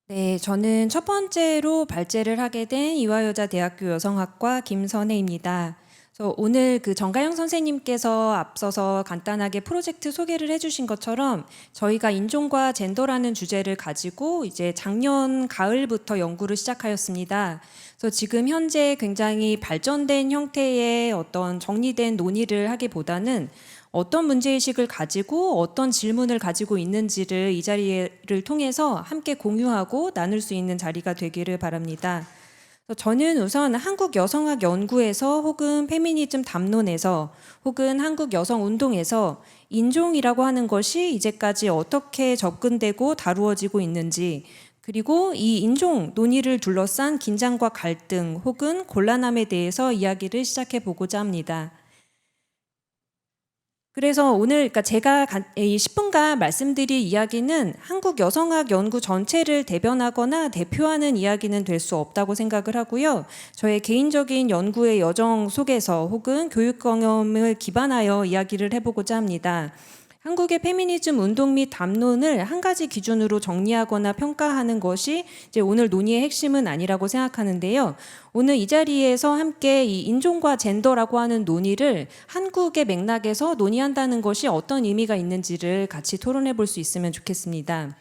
네, 저는 첫 번째로 발제를 하게 된 이화여자대학교 여성학과 김선혜입니다. 그래서 오늘 정가영 선생님께서 앞서서 간단하게 프로젝트 소개를 해주신 것처럼 저희가 인종과 젠더라는 주제를 가지고 이제 작년 가을부터 연구를 시작하였습니다. 그래서 지금 현재 굉장히 발전된 형태의 어떤 정리된 논의를 하기보다는 어떤 문제의식을 가지고 어떤 질문을 가지고 있는지를 이 자리를 통해서 함께 공유하고 나눌 수 있는 자리가 되기를 바랍니다. 저는 우선 한국여성학연구에서 혹은 페미니즘 담론에서 혹은 한국여성운동에서 인종이라고 하는 것이 이제까지 어떻게 접근되고 다루어지고 있는지, 그리고 이 인종 논의를 둘러싼 긴장과 갈등 혹은 곤란함에 대해서 이야기를 시작해 보고자 합니다. 그래서 오늘 제가 이 10분간 말씀드릴 이야기는 한국 여성학 연구 전체를 대변하거나 대표하는 이야기는 될 수 없다고 생각을 하고요. 저의 개인적인 연구의 여정 속에서 혹은 교육 경험을 기반하여 이야기를 해보고자 합니다. 한국의 페미니즘 운동 및 담론을 한 가지 기준으로 정리하거나 평가하는 것이 이제 오늘 논의의 핵심은 아니라고 생각하는데요. 오늘 이 자리에서 함께 이 인종과 젠더라고 하는 논의를 한국의 맥락에서 논의한다는 것이 어떤 의미가 있는지를 같이 토론해 볼 수 있으면 좋겠습니다.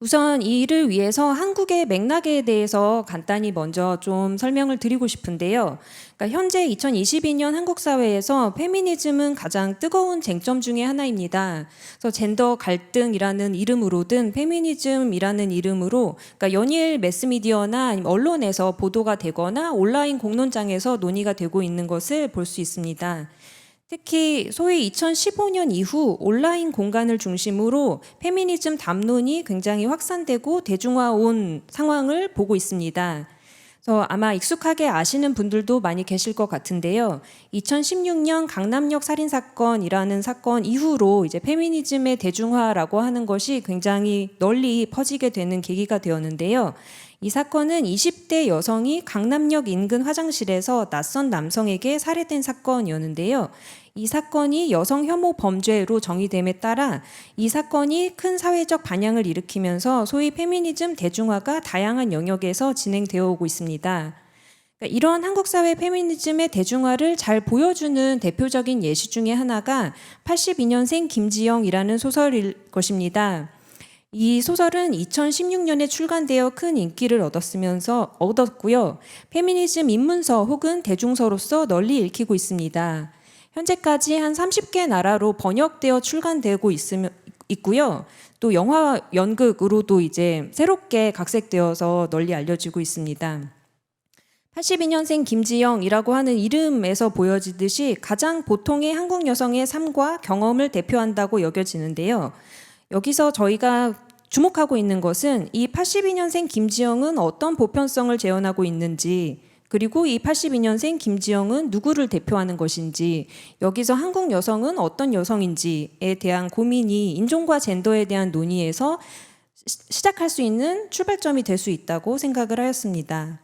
우선 이를 위해서 한국의 맥락에 대해서 간단히 먼저 좀 설명을 드리고 싶은데요. 그러니까 현재 2022년 한국 사회에서 페미니즘은 가장 뜨거운 쟁점 중에 하나입니다. 그래서 젠더 갈등이라는 이름으로든 페미니즘이라는 이름으로 그러니까 연일 매스미디어나 언론에서 보도가 되거나 온라인 공론장에서 논의가 되고 있는 것을 볼 수 있습니다. 특히 소위 2015년 이후 온라인 공간을 중심으로 페미니즘 담론이 굉장히 확산되고 대중화 온 상황을 보고 있습니다. 그래서 아마 익숙하게 아시는 분들도 많이 계실 것 같은데요. 2016년 강남역 살인사건이라는 사건 이후로 이제 페미니즘의 대중화라고 하는 것이 굉장히 널리 퍼지게 되는 계기가 되었는데요. 이 사건은 20대 여성이 강남역 인근 화장실에서 낯선 남성에게 살해된 사건이었는데요. 이 사건이 여성 혐오 범죄로 정의됨에 따라 이 사건이 큰 사회적 반향을 일으키면서 소위 페미니즘 대중화가 다양한 영역에서 진행되어 오고 있습니다. 그러니까 이런 한국 사회 페미니즘의 대중화를 잘 보여주는 대표적인 예시 중에 하나가 82년생 김지영이라는 소설일 것입니다. 이 소설은 2016년에 출간되어 큰 인기를 얻었고요. 페미니즘 입문서 혹은 대중서로서 널리 읽히고 있습니다. 현재까지 한 30개 나라로 번역되어 출간되고 있고요. 또 영화 연극으로도 이제 새롭게 각색되어서 널리 알려지고 있습니다. 82년생 김지영이라고 하는 이름에서 보여지듯이 가장 보통의 한국 여성의 삶과 경험을 대표한다고 여겨지는데요. 여기서 저희가 주목하고 있는 것은 이 82년생 김지영은 어떤 보편성을 재현하고 있는지, 그리고 이 82년생 김지영은 누구를 대표하는 것인지, 여기서 한국 여성은 어떤 여성인지에 대한 고민이 인종과 젠더에 대한 논의에서 시작할 수 있는 출발점이 될 수 있다고 생각을 하였습니다.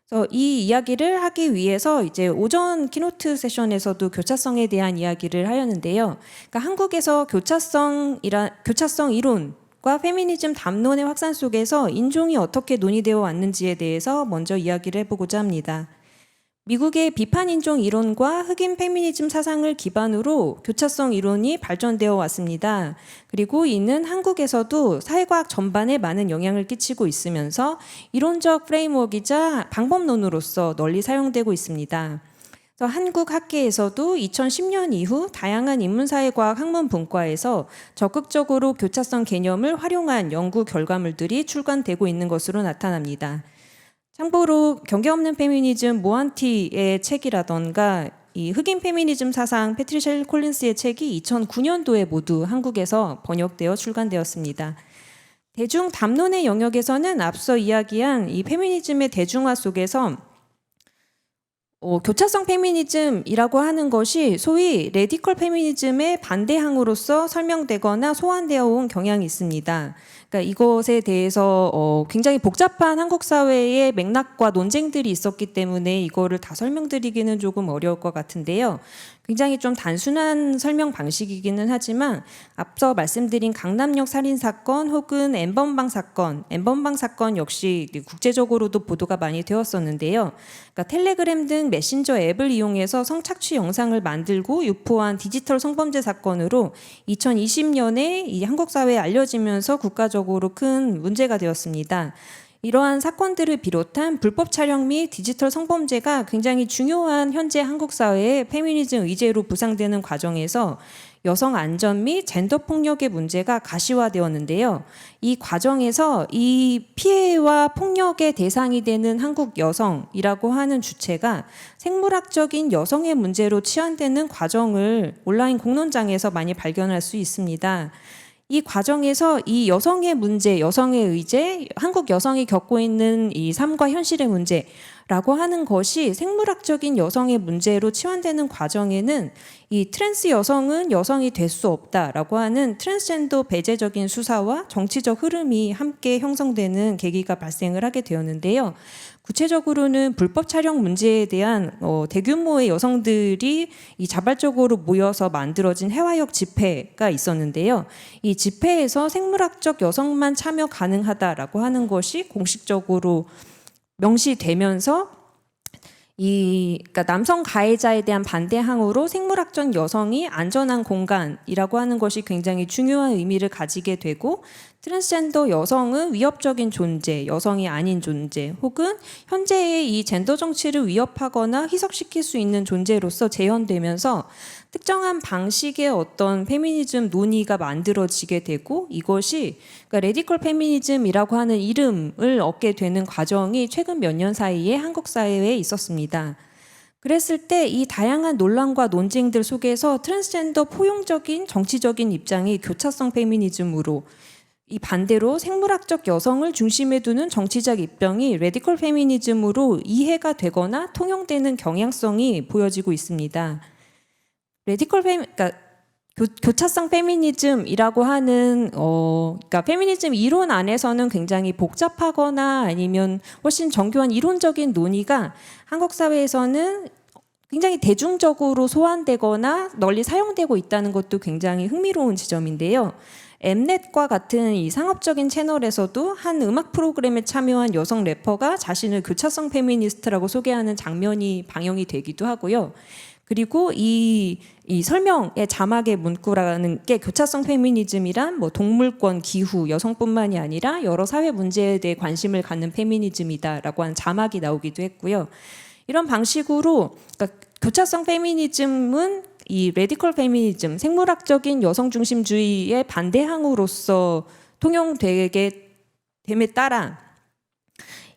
그래서 이 이야기를 하기 위해서 이제 오전 키노트 세션에서도 교차성에 대한 이야기를 하였는데요. 그러니까 한국에서 교차성 이론과 페미니즘 담론의 확산 속에서 인종이 어떻게 논의되어 왔는지에 대해서 먼저 이야기를 해보고자 합니다. 미국의 비판인종 이론과 흑인 페미니즘 사상을 기반으로 교차성 이론이 발전되어 왔습니다. 그리고 이는 한국에서도 사회과학 전반에 많은 영향을 끼치고 있으면서 이론적 프레임워크이자 방법론으로서 널리 사용되고 있습니다. 그래서 한국 학계에서도 2010년 이후 다양한 인문사회과학 학문 분과에서 적극적으로 교차성 개념을 활용한 연구 결과물들이 출간되고 있는 것으로 나타납니다. 참고로 경계 없는 페미니즘 모한티의 책이라던가 이 흑인 페미니즘 사상 패트리샤 콜린스의 책이 2009년도에 모두 한국에서 번역되어 출간되었습니다. 대중 담론의 영역에서는 앞서 이야기한 이 페미니즘의 대중화 속에서 교차성 페미니즘이라고 하는 것이 소위 레디컬 페미니즘의 반대항으로서 설명되거나 소환되어 온 경향이 있습니다. 그러니까 그러니까 이것에 대해서 굉장히 복잡한 한국 사회의 맥락과 논쟁들이 있었기 때문에 이거를 다 설명드리기는 조금 어려울 것 같은데요. 굉장히 좀 단순한 설명 방식이기는 하지만 앞서 말씀드린 강남역 살인 사건 혹은 N번방 사건 역시 국제적으로도 보도가 많이 되었었는데요. 그러니까 텔레그램 등 메신저 앱을 이용해서 성착취 영상을 만들고 유포한 디지털 성범죄 사건으로 2020년에 이 한국 사회에 알려지면서 국가적으로 큰 문제가 되었습니다. 이러한 사건들을 비롯한 불법 촬영 및 디지털 성범죄가 굉장히 중요한 현재 한국 사회의 페미니즘 의제로 부상되는 과정에서 여성 안전 및 젠더 폭력의 문제가 가시화되었는데요. 이 과정에서 이 피해와 폭력의 대상이 되는 한국 여성이라고 하는 주체가 생물학적인 여성의 문제로 치환되는 과정을 온라인 공론장에서 많이 발견할 수 있습니다. 이 과정에서 이 여성의 문제, 여성의 의제, 한국 여성이 겪고 있는 이 삶과 현실의 문제라고 하는 것이 생물학적인 여성의 문제로 치환되는 과정에는 이 트랜스 여성은 여성이 될 수 없다라고 하는 트랜스젠더 배제적인 수사와 정치적 흐름이 함께 형성되는 계기가 발생을 하게 되었는데요. 구체적으로는 불법 촬영 문제에 대한 대규모의 여성들이 이 자발적으로 모여서 만들어진 해화역 집회가 있었는데요. 이 집회에서 생물학적 여성만 참여 가능하다라고 하는 것이 공식적으로 명시되면서 그러니까 남성 가해자에 대한 반대 항으로 생물학적 여성이 안전한 공간이라고 하는 것이 굉장히 중요한 의미를 가지게 되고 트랜스젠더 여성은 위협적인 존재, 여성이 아닌 존재, 혹은 현재의 이 젠더 정치를 위협하거나 희석시킬 수 있는 존재로서 재현되면서 특정한 방식의 어떤 페미니즘 논의가 만들어지게 되고 이것이 그러니까 레디컬 페미니즘이라고 하는 이름을 얻게 되는 과정이 최근 몇 년 사이에 한국 사회에 있었습니다. 그랬을 때 이 다양한 논란과 논쟁들 속에서 트랜스젠더 포용적인 정치적인 입장이 교차성 페미니즘으로 이 반대로 생물학적 여성을 중심에 두는 정치적 입장이 레디컬 페미니즘으로 이해가 되거나 통용되는 경향성이 보여지고 있습니다. 그러니까 교차성 페미니즘이라고 하는 그러니까 페미니즘 이론 안에서는 굉장히 복잡하거나 아니면 훨씬 정교한 이론적인 논의가 한국 사회에서는 굉장히 대중적으로 소환되거나 널리 사용되고 있다는 것도 굉장히 흥미로운 지점인데요. 엠넷과 같은 이 상업적인 채널에서도 한 음악 프로그램에 참여한 여성 래퍼가 자신을 교차성 페미니스트라고 소개하는 장면이 방영이 되기도 하고요. 그리고 이 설명의 자막의 문구라는 게 교차성 페미니즘이란 뭐 동물권, 기후, 여성뿐만이 아니라 여러 사회 문제에 대해 관심을 갖는 페미니즘이다라고 하는 자막이 나오기도 했고요. 이런 방식으로 그러니까 교차성 페미니즘은 이 레디컬 페미니즘, 생물학적인 여성 중심주의의 반대항으로서 통용되게 됨에 따라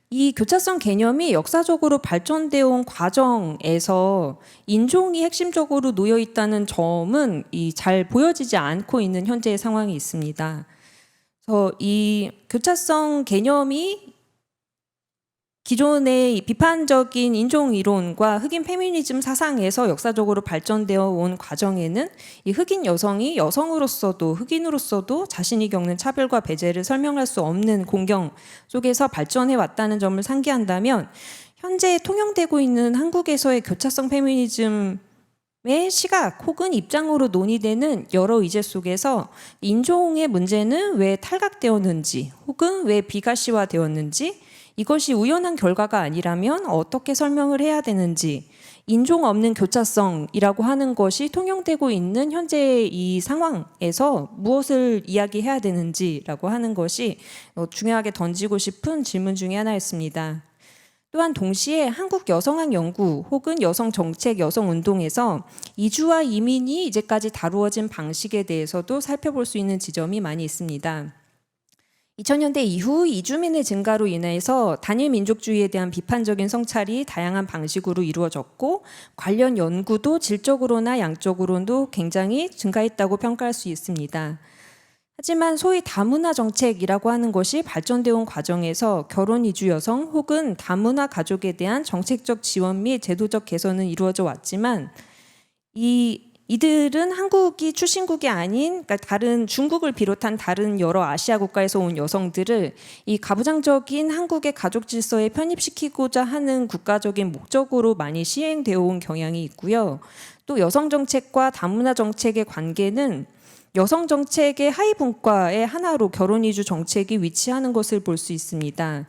이 교차성 개념이 역사적으로 발전되어 온 과정에서 인종이 핵심적으로 놓여 있다는 점은 잘 보여지지 않고 있는 현재의 상황이 있습니다. 그래서 이 교차성 개념이 기존의 비판적인 인종 이론과 흑인 페미니즘 사상에서 역사적으로 발전되어 온 과정에는 이 흑인 여성이 여성으로서도 흑인으로서도 자신이 겪는 차별과 배제를 설명할 수 없는 공경 속에서 발전해 왔다는 점을 상기한다면 현재 통용되고 있는 한국에서의 교차성 페미니즘의 시각 혹은 입장으로 논의되는 여러 의제 속에서 인종의 문제는 왜 탈각되었는지 혹은 왜 비가시화되었는지 이것이 우연한 결과가 아니라면 어떻게 설명을 해야 되는지 인종 없는 교차성이라고 하는 것이 통용되고 있는 현재의 이 상황에서 무엇을 이야기해야 되는지라고 하는 것이 중요하게 던지고 싶은 질문 중에 하나였습니다. 또한 동시에 한국 여성학 연구 혹은 여성 정책, 여성 운동에서 이주와 이민이 이제까지 다루어진 방식에 대해서도 살펴볼 수 있는 지점이 많이 있습니다. 2000년대 이후 이주민의 증가로 인해서 단일 민족주의에 대한 비판적인 성찰이 다양한 방식으로 이루어졌고 관련 연구도 질적으로나 양적으로도 굉장히 증가했다고 평가할 수 있습니다. 하지만 소위 다문화 정책이라고 하는 것이 발전되어 온 과정에서 결혼 이주 여성 혹은 다문화 가족에 대한 정책적 지원 및 제도적 개선은 이루어져 왔지만 이 이들은 한국이 출신국이 아닌, 그러니까 다른 중국을 비롯한 다른 여러 아시아 국가에서 온 여성들을 이 가부장적인 한국의 가족 질서에 편입시키고자 하는 국가적인 목적으로 많이 시행되어 온 경향이 있고요. 또 여성 정책과 다문화 정책의 관계는 여성 정책의 하위 분과의 하나로 결혼 이주 정책이 위치하는 것을 볼 수 있습니다.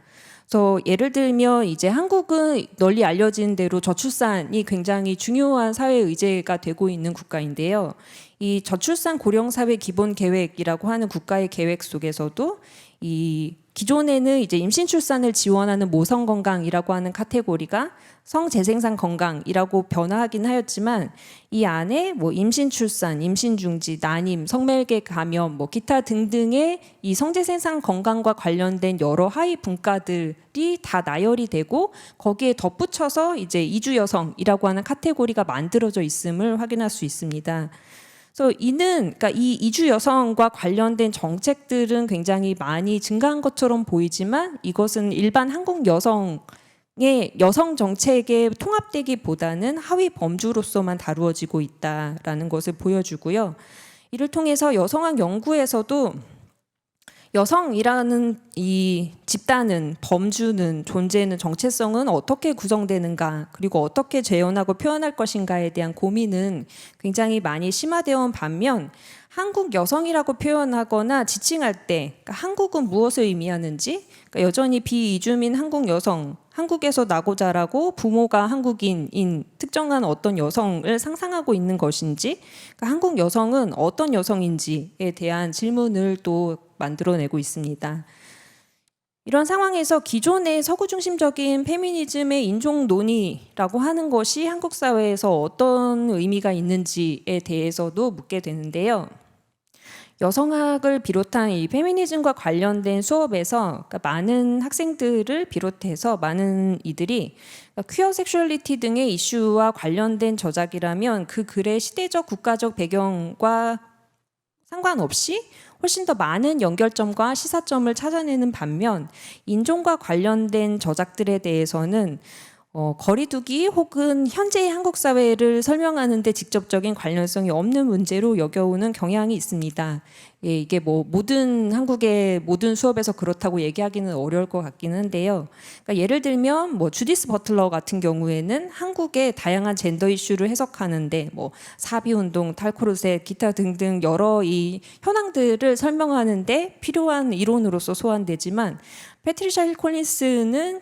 그래서 예를 들면 이제 한국은 널리 알려진 대로 저출산이 굉장히 중요한 사회 의제가 되고 있는 국가인데요. 이 저출산 고령 사회 기본 계획이라고 하는 국가의 계획 속에서도 이 기존에는 이제 임신 출산을 지원하는 모성 건강이라고 하는 카테고리가 성재생산 건강이라고 변화하긴 하였지만 이 안에 뭐 임신 출산, 임신 중지, 난임, 성매개 감염, 뭐 기타 등등의 이 성재생산 건강과 관련된 여러 하위 분과들이 다 나열이 되고 거기에 덧붙여서 이제 이주 여성이라고 하는 카테고리가 만들어져 있음을 확인할 수 있습니다. 그래서 그러니까 이 이주 여성과 관련된 정책들은 굉장히 많이 증가한 것처럼 보이지만 이것은 일반 한국 여성의 여성 정책에 통합되기보다는 하위 범주로서만 다루어지고 있다라는 것을 보여주고요. 이를 통해서 여성학 연구에서도 여성이라는 이 집단은, 범주는, 존재는, 정체성은 어떻게 구성되는가, 그리고 어떻게 재현하고 표현할 것인가에 대한 고민은 굉장히 많이 심화되어 온 반면 한국 여성이라고 표현하거나 지칭할 때 그러니까 한국은 무엇을 의미하는지, 그러니까 여전히 비이주민 한국 여성, 한국에서 나고 자라고 부모가 한국인인 특정한 어떤 여성을 상상하고 있는 것인지, 그러니까 한국 여성은 어떤 여성인지에 대한 질문을 또 만들어내고 있습니다. 이런 상황에서 기존의 서구 중심적인 페미니즘의 인종 논의라고 하는 것이 한국 사회에서 어떤 의미가 있는지에 대해서도 묻게 되는데요. 여성학을 비롯한 이 페미니즘과 관련된 수업에서 그러니까 많은 학생들을 비롯해서 많은 이들이 그러니까 퀴어 섹슈얼리티 등의 이슈와 관련된 저작이라면 그 글의 시대적 국가적 배경과 상관없이 훨씬 더 많은 연결점과 시사점을 찾아내는 반면 인종과 관련된 저작들에 대해서는 거리두기 혹은 현재의 한국 사회를 설명하는 데 직접적인 관련성이 없는 문제로 여겨오는 경향이 있습니다. 예, 이게 뭐 한국의 모든 수업에서 그렇다고 얘기하기는 어려울 것 같기는 한데요. 그러니까 예를 들면 뭐 주디스 버틀러 같은 경우에는 한국의 다양한 젠더 이슈를 해석하는데 뭐 사비운동, 탈코르셋, 기타 등등 여러 이 현황들을 설명하는데 필요한 이론으로서 소환되지만 패트리샤 힐 콜린스는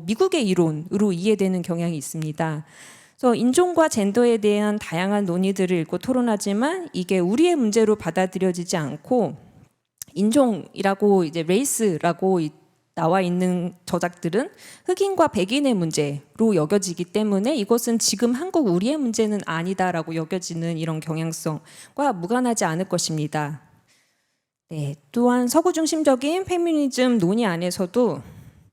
미국의 이론으로 이해되는 경향이 있습니다. 그래서 인종과 젠더에 대한 다양한 논의들을 읽고 토론하지만 이게 우리의 문제로 받아들여지지 않고 인종이라고 이제 레이스라고 나와 있는 저작들은 흑인과 백인의 문제로 여겨지기 때문에 이것은 지금 한국 우리의 문제는 아니다라고 여겨지는 이런 경향성과 무관하지 않을 것입니다. 네, 또한 서구 중심적인 페미니즘 논의 안에서도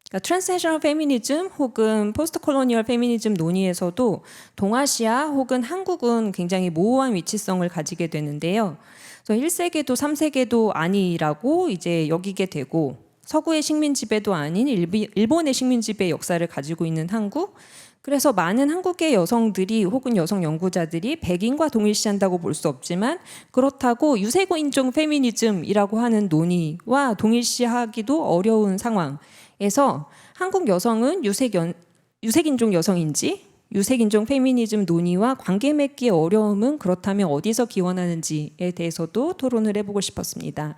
그러니까 트랜스내셔널 페미니즘 혹은 포스트 콜로니얼 페미니즘 논의에서도 동아시아 혹은 한국은 굉장히 모호한 위치성을 가지게 되는데요. 그래서 1세계도 3세계도 아니라고 이제 여기게 되고 서구의 식민 지배도 아닌 일본의 식민 지배 역사를 가지고 있는 한국, 그래서 많은 한국의 여성들이 혹은 여성 연구자들이 백인과 동일시한다고 볼 수 없지만 그렇다고 유색인종 페미니즘이라고 하는 논의와 동일시하기도 어려운 상황에서 한국 여성은 유색인종 여성인지 유색인종 페미니즘 논의와 관계 맺기의 어려움은 그렇다면 어디서 기원하는지에 대해서도 토론을 해보고 싶었습니다.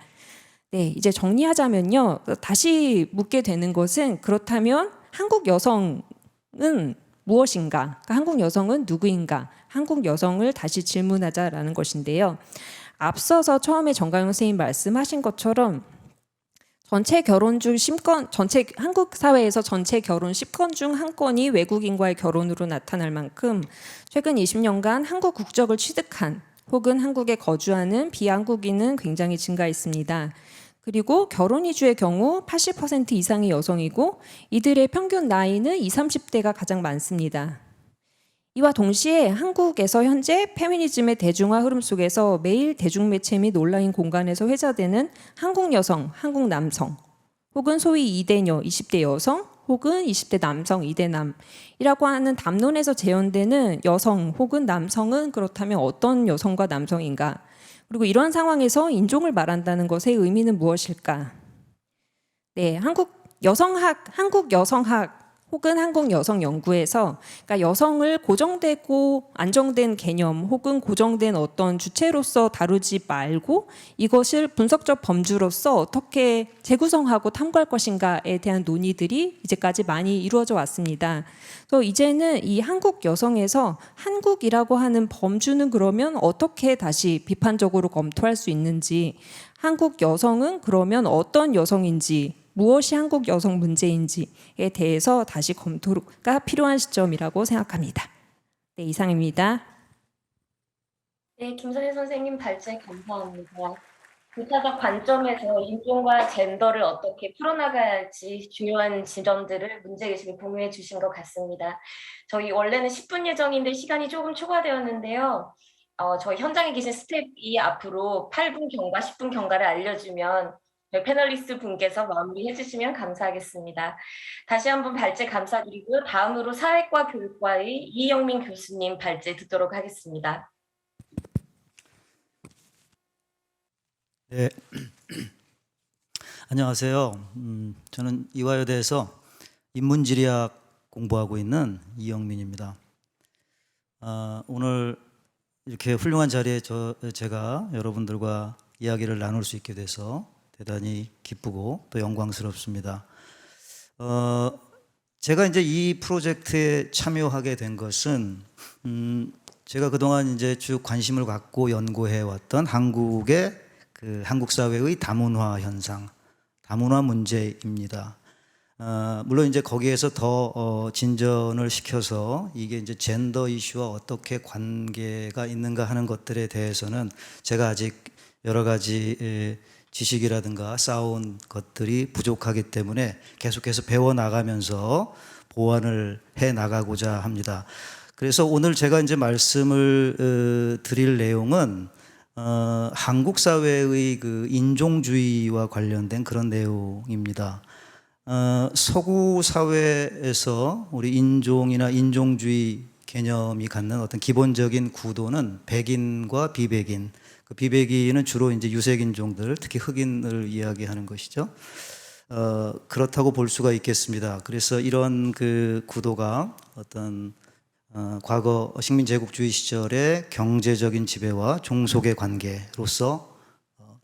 네, 이제 정리하자면요. 다시 묻게 되는 것은 그렇다면 한국 여성은 무엇인가? 그러니까 한국 여성은 누구인가? 한국 여성을 다시 질문하자라는 것인데요. 앞서서 처음에 정가영 선생님 말씀하신 것처럼 전체 결혼 중 10건, 한국 사회에서 전체 결혼 10건 중 한 건이 외국인과의 결혼으로 나타날 만큼 최근 20년간 한국 국적을 취득한 혹은 한국에 거주하는 비한국인은 굉장히 증가했습니다. 그리고 결혼 이주의 경우 80% 이상이 여성이고 이들의 평균 나이는 20, 30대가 가장 많습니다. 이와 동시에 한국에서 현재 페미니즘의 대중화 흐름 속에서 매일 대중매체 및 온라인 공간에서 회자되는 한국 여성, 한국 남성 혹은 소위 이대녀, 20대 여성 혹은 20대 남성 이대남이라고 하는 담론에서 재현되는 여성 혹은 남성은 그렇다면 어떤 여성과 남성인가? 그리고 이러한 상황에서 인종을 말한다는 것의 의미는 무엇일까? 네, 한국 여성학 혹은 한국 여성 연구에서 그러니까 여성을 고정되고 안정된 개념 혹은 고정된 어떤 주체로서 다루지 말고 이것을 분석적 범주로서 어떻게 재구성하고 탐구할 것인가에 대한 논의들이 이제까지 많이 이루어져 왔습니다. 그래서 이제는 이 한국 여성에서 한국이라고 하는 범주는 그러면 어떻게 다시 비판적으로 검토할 수 있는지, 한국 여성은 그러면 어떤 여성인지, 무엇이 한국 여성 문제인지에 대해서 다시 검토가 필요한 시점이라고 생각합니다. 네, 이상입니다. 네, 김선희 선생님 발제 감사합니다. 교사적 관점에서 인종과 젠더를 어떻게 풀어나가야 할지 중요한 지점들을 문제의식을 공유해 주신 것 같습니다. 저희 원래는 10분 예정인데 시간이 조금 초과되었는데요. 저희 현장에 계신 스태프이 앞으로 8분 경과, 10분 경과를 알려주면 저희 패널리스트 분께서 마무리해 주시면 감사하겠습니다. 다시 한번 발제 감사드리고요. 다음으로 사회과 교육과의 이영민 교수님 발제 듣도록 하겠습니다. 네, 안녕하세요. 저는 이화여대에서 인문지리학 공부하고 있는 이영민입니다. 오늘 이렇게 훌륭한 자리에 제가 여러분들과 이야기를 나눌 수 있게 돼서 대단히 기쁘고 또 영광스럽습니다. 제가 이제 이 프로젝트에 참여하게 된 것은 제가 그동안 이제 쭉 관심을 갖고 연구해 왔던 한국의 한국 사회의 다문화 현상, 다문화 문제입니다. 물론 이제 거기에서 더 진전을 시켜서 이게 이제 젠더 이슈와 어떻게 관계가 있는가 하는 것들에 대해서는 제가 아직 여러 가지 지식이라든가 쌓아온 것들이 부족하기 때문에 계속해서 배워나가면서 보완을 해 나가고자 합니다. 그래서 오늘 제가 이제 말씀을 드릴 내용은 한국 사회의 그 인종주의와 관련된 그런 내용입니다. 서구 사회에서 우리 인종이나 인종주의 개념이 갖는 어떤 기본적인 구도는 백인과 비백인, 그 비백인은 주로 이제 유색인종들, 특히 흑인을 이야기하는 것이죠. 그렇다고 볼 수가 있겠습니다. 그래서 이런 그 구도가 어떤 과거 식민 제국주의 시절의 경제적인 지배와 종속의 관계로서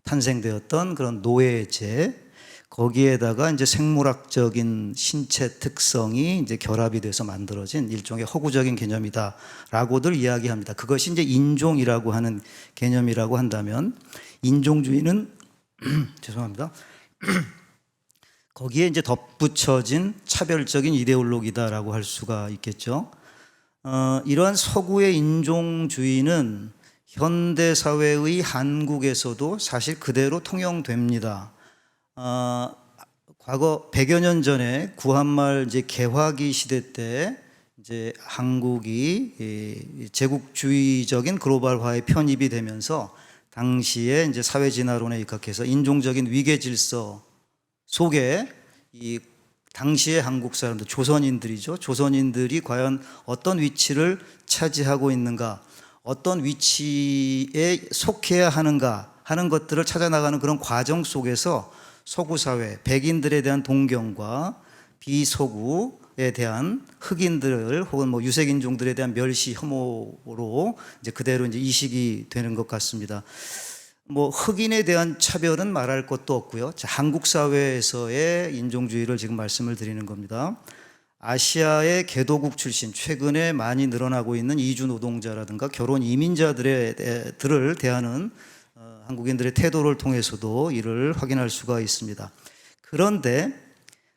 탄생되었던 그런 노예제, 거기에다가 이제 생물학적인 신체 특성이 이제 결합이 돼서 만들어진 일종의 허구적인 개념이다라고들 이야기합니다. 그것이 이제 인종이라고 하는 개념이라고 한다면, 인종주의는 죄송합니다. 거기에 이제 덧붙여진 차별적인 이데올로기다라고 할 수가 있겠죠. 이러한 서구의 인종주의는 현대 사회의 한국에서도 사실 그대로 통용됩니다. 과거 100여 년 전에 구한말 이제 개화기 시대 때 이제 한국이 제국주의적인 글로벌화에 편입이 되면서 당시에 이제 사회 진화론에 입각해서 인종적인 위계 질서 속에 이 당시의 한국 사람들, 조선인들이죠. 조선인들이 과연 어떤 위치를 차지하고 있는가, 어떤 위치에 속해야 하는가 하는 것들을 찾아나가는 그런 과정 속에서 서구 사회, 백인들에 대한 동경과 비서구에 대한 흑인들 혹은 뭐 유색인종들에 대한 멸시 혐오로 이제 그대로 이제 이식이 되는 것 같습니다. 뭐 흑인에 대한 차별은 말할 것도 없고요. 자, 한국 사회에서의 인종주의를 지금 말씀을 드리는 겁니다. 아시아의 개도국 출신, 최근에 많이 늘어나고 있는 이주 노동자라든가 결혼 이민자들을 대하는 한국인들의 태도를 통해서도 이를 확인할 수가 있습니다. 그런데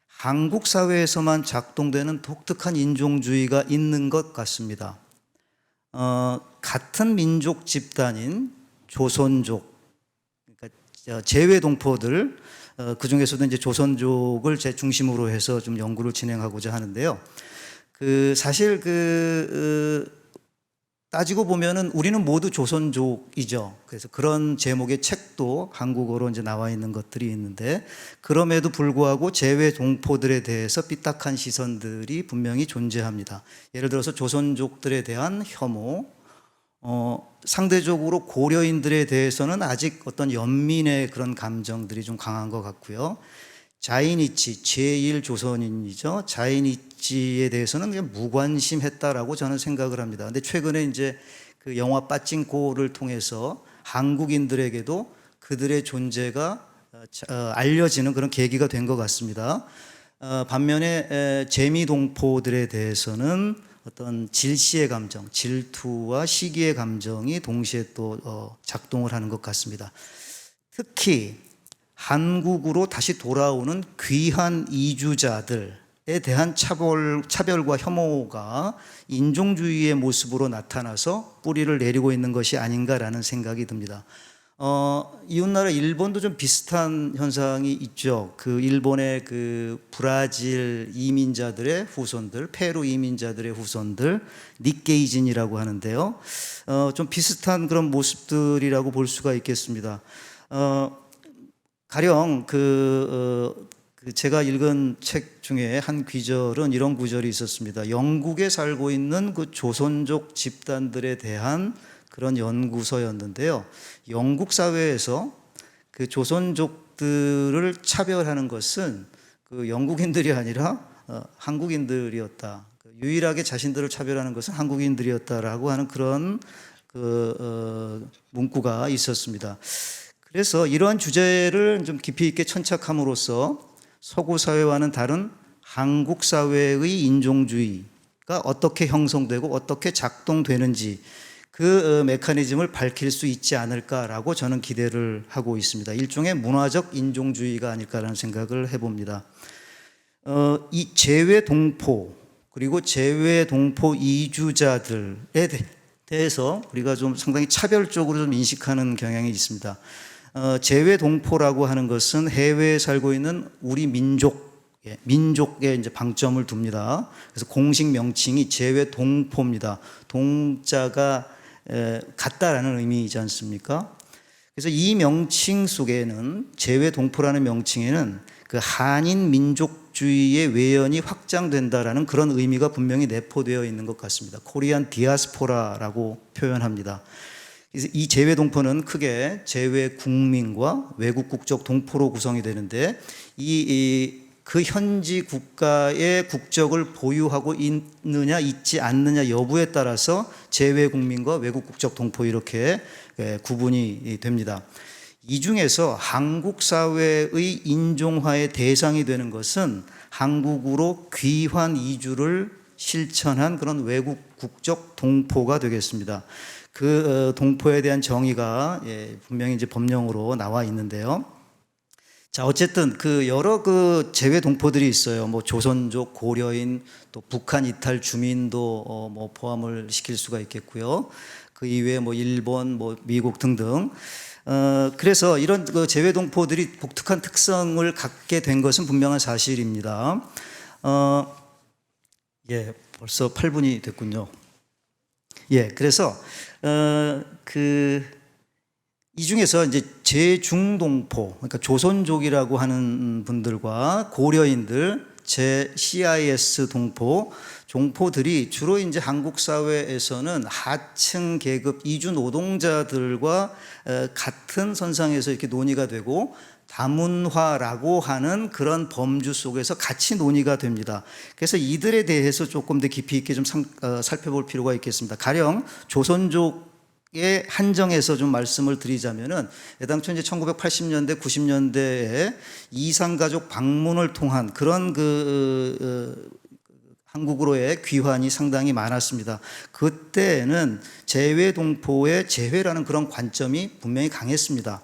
한국 사회에서만 작동되는 독특한 인종주의가 있는 것 같습니다. 같은 민족 집단인 조선족, 재외 동포들, 그 중에서도 이제 조선족을 제 중심으로 해서 좀 연구를 진행하고자 하는데요. 사실 따지고 보면은 우리는 모두 조선족이죠. 그래서 그런 제목의 책도 한국어로 이제 나와 있는 것들이 있는데, 그럼에도 불구하고 제외 동포들에 대해서 삐딱한 시선들이 분명히 존재합니다. 예를 들어서 조선족들에 대한 혐오, 상대적으로 고려인들에 대해서는 아직 어떤 연민의 그런 감정들이 좀 강한 것 같고요. 자이니치, 제1조선인이죠. 자이니치에 대해서는 그냥 무관심했다라고 저는 생각을 합니다. 근데 최근에 이제 그 영화 빠찡코를 통해서 한국인들에게도 그들의 존재가 알려지는 그런 계기가 된 것 같습니다. 반면에 재미동포들에 대해서는 어떤 질시의 감정, 질투와 시기의 감정이 동시에 또 작동을 하는 것 같습니다. 특히 한국으로 다시 돌아오는 귀한 이주자들에 대한 차별과 혐오가 인종주의의 모습으로 나타나서 뿌리를 내리고 있는 것이 아닌가라는 생각이 듭니다. 이웃나라 일본도 좀 비슷한 현상이 있죠. 그 일본의 그 브라질 이민자들의 후손들, 페루 이민자들의 후손들, 니케이진이라고 하는데요. 좀 비슷한 그런 모습들이라고 볼 수가 있겠습니다. 가령 제가 읽은 책 중에 한 구절은 이런 구절이 있었습니다. 영국에 살고 있는 그 조선족 집단들에 대한 그런 연구서였는데요. 영국 사회에서 그 조선족들을 차별하는 것은 그 영국인들이 아니라 한국인들이었다. 유일하게 자신들을 차별하는 것은 한국인들이었다라고 하는 그런 문구가 있었습니다. 그래서 이러한 주제를 좀 깊이 있게 천착함으로써 서구 사회와는 다른 한국 사회의 인종주의가 어떻게 형성되고 어떻게 작동되는지 그 메커니즘을 밝힐 수 있지 않을까라고 저는 기대를 하고 있습니다. 일종의 문화적 인종주의가 아닐까라는 생각을 해봅니다. 이 재외 동포 그리고 재외 동포 이주자들에 대해서 우리가 좀 상당히 차별적으로 좀 인식하는 경향이 있습니다. 재외 동포라고 하는 것은 해외에 살고 있는 우리 민족에 이제 방점을 둡니다. 그래서 공식 명칭이 재외 동포입니다. 동자가 같다라는 의미이지 않습니까? 그래서 이 명칭 속에는 재외 동포라는 명칭에는 그 한인 민족주의의 외연이 확장된다라는 그런 의미가 분명히 내포되어 있는 것 같습니다. 코리안 디아스포라라고 표현합니다. 이 재외 동포는 크게 재외 국민과 외국 국적 동포로 구성이 되는데 그 현지 국가의 국적을 보유하고 있느냐 있지 않느냐 여부에 따라서 재외 국민과 외국 국적 동포 이렇게 구분이 됩니다. 이 중에서 한국 사회의 인종화의 대상이 되는 것은 한국으로 귀환 이주를 실천한 그런 외국 국적 동포가 되겠습니다. 그 동포에 대한 정의가 분명히 이제 법령으로 나와 있는데요. 자, 어쨌든 그 여러 그 재외 동포들이 있어요. 뭐 조선족, 고려인, 또 북한 이탈 주민도 뭐 포함을 시킬 수가 있겠고요. 그 이외에 뭐 일본, 뭐 미국 등등. 그래서 이런 그 재외 동포들이 독특한 특성을 갖게 된 것은 분명한 사실입니다. 벌써 8분이 됐군요. 그래서 이 중에서 이제 제중동포, 그러니까 조선족이라고 하는 분들과 고려인들, CIS 동포, 종포들이 주로 이제 한국 사회에서는 하층 계급 이주 노동자들과 같은 선상에서 이렇게 논의가 되고 다문화라고 하는 그런 범주 속에서 같이 논의가 됩니다. 그래서 이들에 대해서 조금 더 깊이 있게 좀 살펴볼 필요가 있겠습니다. 가령 조선족의 한정해서 좀 말씀을 드리자면은 애당초 이제 1980년대, 90년대에 이산가족 방문을 통한 그런 한국으로의 귀환이 상당히 많았습니다. 그때는 재외 동포의 재회라는 그런 관점이 분명히 강했습니다.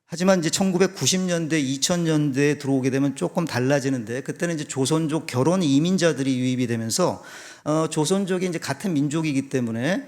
하지만 이제 1990년대, 2000년대에 들어오게 되면 조금 달라지는데 그때는 이제 조선족 결혼 이민자들이 유입이 되면서 조선족이 이제 같은 민족이기 때문에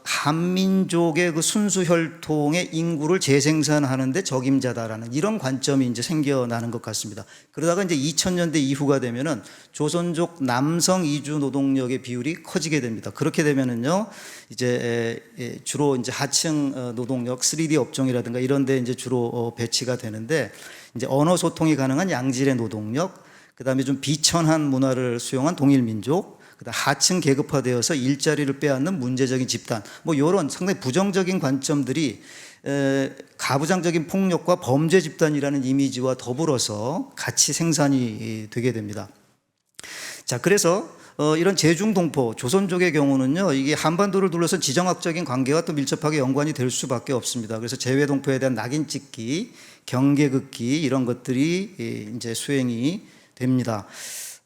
한민족의 그 순수 혈통의 인구를 재생산하는데 적임자다라는 이런 관점이 이제 생겨나는 것 같습니다. 그러다가 이제 2000년대 이후가 되면은 조선족 남성 이주 노동력의 비율이 커지게 됩니다. 그렇게 되면은요, 이제 주로 이제 하층 노동력, 3D 업종이라든가 이런 데 이제 주로 배치가 되는데, 이제 언어 소통이 가능한 양질의 노동력, 그다음에 좀 비천한 문화를 수용한 동일민족, 그다음 하층 계급화되어서 일자리를 빼앗는 문제적인 집단, 뭐 이런 상당히 부정적인 관점들이 가부장적인 폭력과 범죄 집단이라는 이미지와 더불어서 같이 생산이 되게 됩니다. 자, 그래서 이런 제중동포, 조선족의 경우는요, 이게 한반도를 둘러싼 지정학적인 관계와 또 밀접하게 연관이 될 수밖에 없습니다. 그래서 재외동포에 대한 낙인 찍기, 경계 긋기 이런 것들이 이제 수행이 됩니다.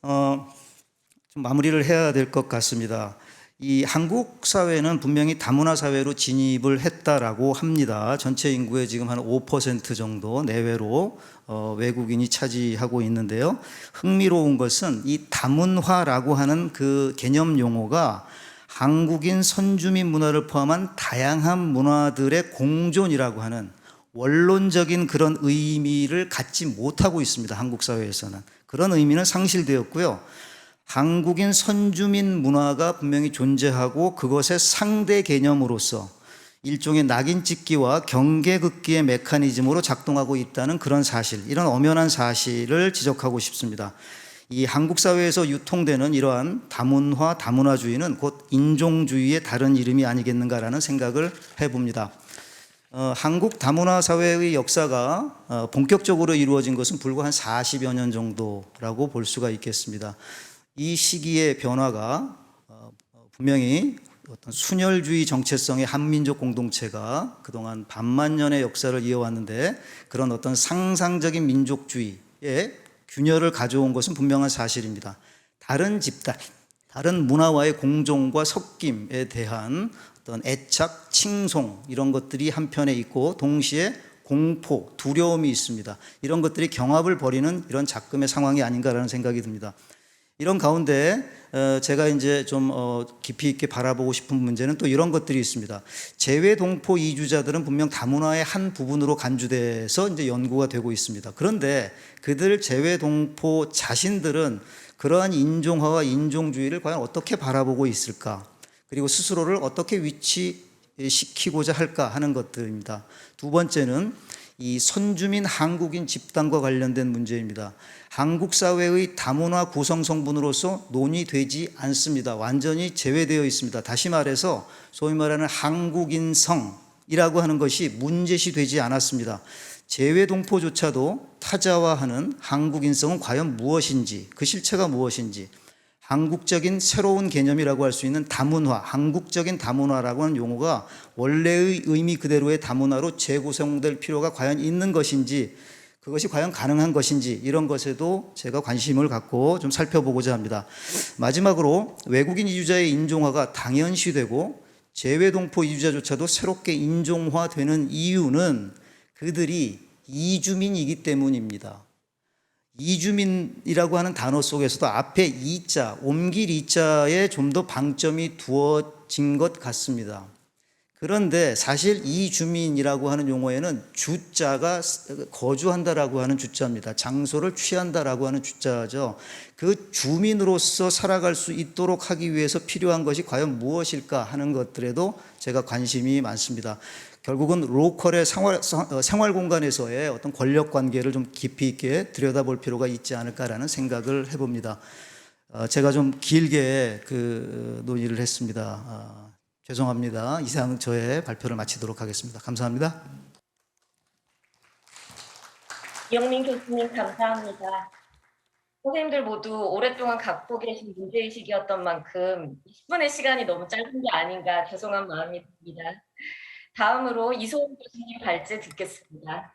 좀 마무리를 해야 될 것 같습니다. 이 한국 사회는 분명히 다문화 사회로 진입을 했다라고 합니다. 전체 인구의 지금 한 5% 정도 내외로 외국인이 차지하고 있는데요. 흥미로운 것은 이 다문화라고 하는 그 개념 용어가 한국인 선주민 문화를 포함한 다양한 문화들의 공존이라고 하는 원론적인 그런 의미를 갖지 못하고 있습니다. 한국 사회에서는. 그런 의미는 상실되었고요. 한국인 선주민 문화가 분명히 존재하고 그것의 상대 개념으로서 일종의 낙인 찍기와 경계 긋기의 메커니즘으로 작동하고 있다는 그런 사실, 이런 엄연한 사실을 지적하고 싶습니다. 이 한국 사회에서 유통되는 이러한 다문화, 다문화주의는 곧 인종주의의 다른 이름이 아니겠는가라는 생각을 해봅니다. 한국 다문화 사회의 역사가 본격적으로 이루어진 것은 불과 한 40여 년 정도라고 볼 수가 있겠습니다. 이 시기의 변화가 분명히 어떤 순혈주의 정체성의 한민족 공동체가 그동안 반만 년의 역사를 이어왔는데, 그런 어떤 상상적인 민족주의의 균열을 가져온 것은 분명한 사실입니다. 다른 집단, 다른 문화와의 공존과 섞임에 대한 어떤 애착, 칭송 이런 것들이 한편에 있고, 동시에 공포, 두려움이 있습니다. 이런 것들이 경합을 벌이는 이런 작금의 상황이 아닌가라는 생각이 듭니다. 이런 가운데 제가 이제 좀 깊이 있게 바라보고 싶은 문제는 또 이런 것들이 있습니다. 재외동포 이주자들은 분명 다문화의 한 부분으로 간주돼서 이제 연구가 되고 있습니다. 그런데 그들 재외동포 자신들은 그러한 인종화와 인종주의를 과연 어떻게 바라보고 있을까? 그리고 스스로를 어떻게 위치시키고자 할까 하는 것들입니다. 두 번째는 이 선주민 한국인 집단과 관련된 문제입니다. 한국 사회의 다문화 구성 성분으로서 논의되지 않습니다. 완전히 제외되어 있습니다. 다시 말해서 소위 말하는 한국인성이라고 하는 것이 문제시되지 않았습니다. 재외동포조차도 타자화하는 한국인성은 과연 무엇인지, 그 실체가 무엇인지, 한국적인 새로운 개념이라고 할 수 있는 다문화, 한국적인 다문화라고 하는 용어가 원래의 의미 그대로의 다문화로 재구성될 필요가 과연 있는 것인지, 그것이 과연 가능한 것인지, 이런 것에도 제가 관심을 갖고 좀 살펴보고자 합니다. 마지막으로 외국인 이주자의 인종화가 당연시되고 재외동포 이주자조차도 새롭게 인종화되는 이유는 그들이 이주민이기 때문입니다. 이주민이라고 하는 단어 속에서도 앞에 이자, 옮길 이자에 좀 더 방점이 두어진 것 같습니다. 그런데 사실 이주민이라고 하는 용어에는 주자가 거주한다라고 하는 주자입니다. 장소를 취한다라고 하는 주자죠. 그 주민으로서 살아갈 수 있도록 하기 위해서 필요한 것이 과연 무엇일까 하는 것들에도 제가 관심이 많습니다. 결국은 로컬의 생활 공간에서의 어떤 권력 관계를 좀 깊이 있게 들여다볼 필요가 있지 않을까라는 생각을 해봅니다. 제가 좀 길게 그 논의를 했습니다. 죄송합니다. 이상 저의 발표를 마치도록 하겠습니다. 감사합니다. 이영민 교수님 감사합니다. 선생님들 모두 오랫동안 갖고 계신 문제의식이었던 만큼 10분의 시간이 너무 짧은 게 아닌가 죄송한 마음이 듭니다. 다음으로 이소은 교수님 발제 듣겠습니다.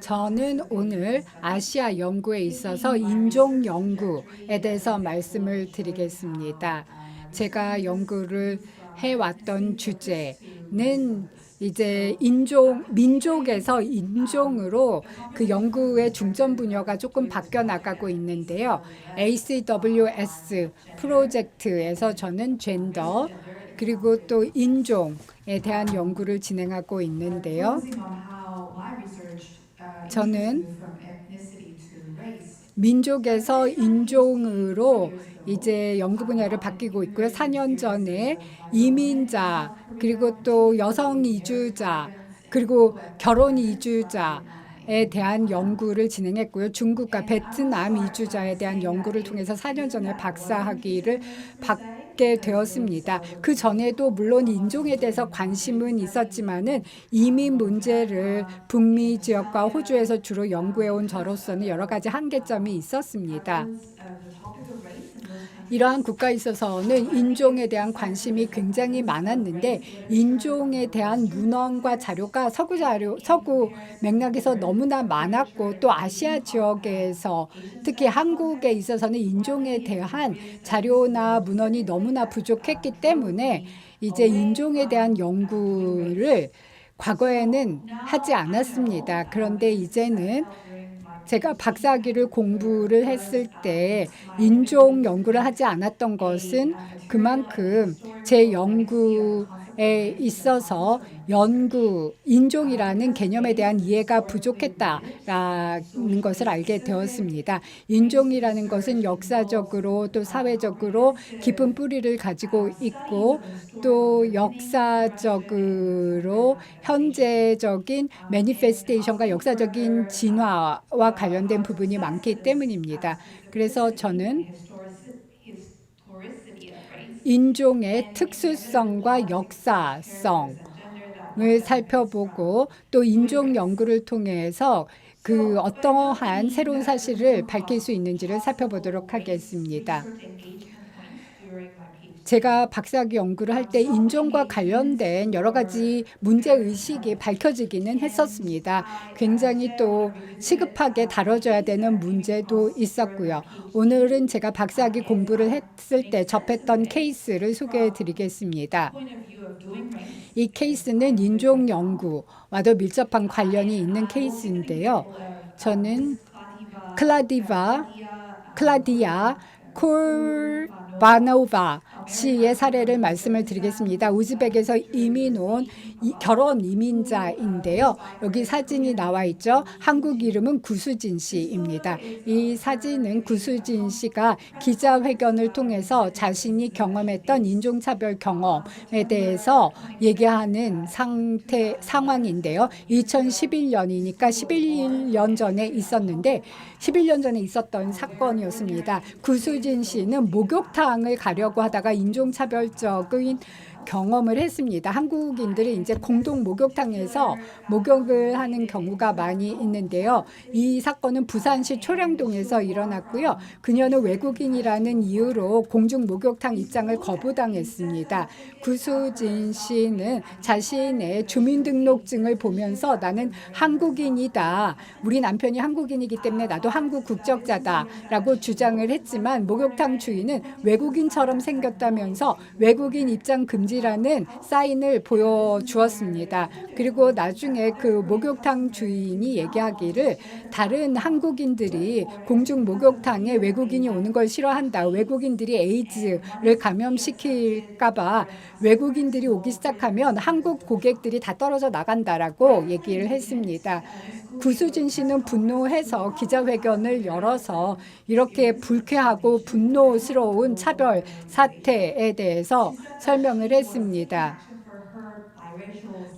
저는 오늘 아시아 연구에 있어서 인종 연구에 대해서 말씀을 드리겠습니다. 제가 연구를 해왔던 주제, 이제 민족에서 인종으로 그 연구의 중점 분야가 조금 바뀌어 나가고 있는데요. ACWS 프로젝트에서 저는 젠더 그리고 또 인종에 대한 연구를 진행하고 있는데요. 저는 민족에서 인종으로 이제 연구 분야를 바뀌고 있고요. 4년 전에 이민자, 그리고 또 여성 이주자, 그리고 결혼 이주자에 대한 연구를 진행했고요. 중국과 베트남 이주자에 대한 연구를 통해서 4년 전에 박사학위를 받게 되었습니다. 그 전에도 물론 인종에 대해서 관심은 있었지만은 이민 문제를 북미 지역과 호주에서 주로 연구해온 저로서는 여러 가지 한계점이 있었습니다. 이러한 국가에 있어서는 인종에 대한 관심이 굉장히 많았는데 인종에 대한 문헌과 자료가 서구 맥락에서 너무나 많았고 또 아시아 지역에서 특히 한국에 있어서는 인종에 대한 자료나 문헌이 너무나 부족했기 때문에 이제 인종에 대한 연구를 과거에는 하지 않았습니다. 그런데 이제는 제가 박사학위를 공부를 했을 때 인종 연구를 하지 않았던 것은 그만큼 제 연구에 있어서 인종이라는 개념에 대한 이해가 부족했다라는 것을 알게 되었습니다. 인종이라는 것은 역사적으로 또 사회적으로 깊은 뿌리를 가지고 있고 또 역사적으로 현재적인 매니페스테이션과 역사적인 진화와 관련된 부분이 많기 때문입니다. 그래서 저는 인종의 특수성과 역사성을 살펴보고 또 인종 연구를 통해서 그 어떠한 새로운 사실을 밝힐 수 있는지를 살펴보도록 하겠습니다. 제가 박사학위 연구를 할 때 인종과 관련된 여러 가지 문제의식이 밝혀지기는 했었습니다. 굉장히 또 시급하게 다뤄져야 되는 문제도 있었고요. 오늘은 제가 박사학위 공부를 했을 때 접했던 케이스를 소개해 드리겠습니다. 이 케이스는 인종 연구와도 밀접한 관련이 있는 케이스인데요. 저는 클라디아 콜바노바 씨의 사례를 말씀을 드리겠습니다. 우즈벡에서 이민 온 결혼 이민자인데요. 여기 사진이 나와 있죠. 한국 이름은 구수진 씨입니다. 이 사진은 구수진 씨가 기자회견을 통해서 자신이 경험했던 인종차별 경험에 대해서 얘기하는 상황인데요. 2011년이니까 11년 전에 있었는데 11년 전에 있었던 사건이었습니다. 구수진 씨는 목욕탕을 가려고 하다가 인종차별적인 경험을 했습니다. 한국인들이 이제 공동 목욕탕에서 목욕을 하는 경우가 많이 있는데요. 이 사건은 부산시 초량동에서 일어났고요. 그녀는 외국인이라는 이유로 공중 목욕탕 입장을 거부당했습니다. 구수진 씨는 자신의 주민등록증을 보면서 나는 한국인이다. 우리 남편이 한국인이기 때문에 나도 한국 국적자다라고 주장을 했지만 목욕탕 주인은 외국인처럼 생겼다면서 외국인 입장 금지라는 사인을 보여주었습니다. 그리고 나중에 그 목욕탕 주인이 얘기하기를 다른 한국인들이 공중 목욕탕에 외국인이 오는 걸 싫어한다. 외국인들이 에이즈를 감염시킬까 봐 외국인들이 오기 시작하면 한국 고객들이 다 떨어져 나간다라고 얘기를 했습니다. 구수진 씨는 분노해서 기자회견을 열어서 이렇게 불쾌하고 분노스러운 차별 사태에 대해서 설명을 했습니다.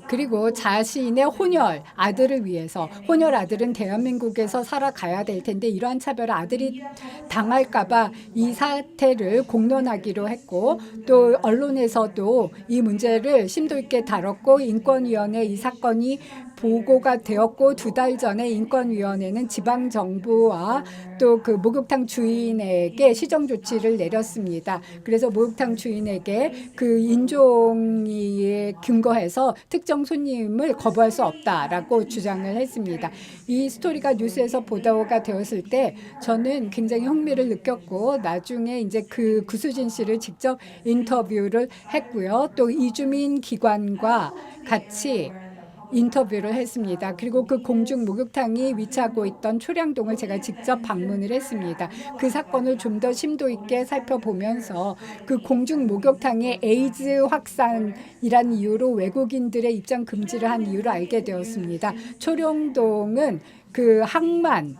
그리고 자신의 혼혈 아들을 위해서 혼혈 아들은 대한민국에서 살아가야 될 텐데 이러한 차별을 아들이 당할까 봐 이 사태를 공론하기로 했고 또 언론에서도 이 문제를 심도 있게 다뤘고 인권위원회 이 사건이 보고가 되었고 2달 전에 인권위원회는 지방정부와 또 그 목욕탕 주인에게 시정 조치를 내렸습니다. 그래서 목욕탕 주인에게 그 인종에 근거해서 특정 여성 손님을 거부할 수 없다라고 주장을 했습니다. 이 스토리가 뉴스에서 보도가 되었을 때 저는 굉장히 흥미를 느꼈고 나중에 이제 그 구수진 씨를 직접 인터뷰를 했고요. 또 이주민 기관과 같이 인터뷰를 했습니다. 그리고 그 공중 목욕탕이 위치하고 있던 초량동을 제가 직접 방문을 했습니다. 그 사건을 좀 더 심도 있게 살펴보면서 그 공중 목욕탕의 에이즈 확산이라는 이유로 외국인들의 입장 금지를 한 이유를 알게 되었습니다. 초량동은 그 항만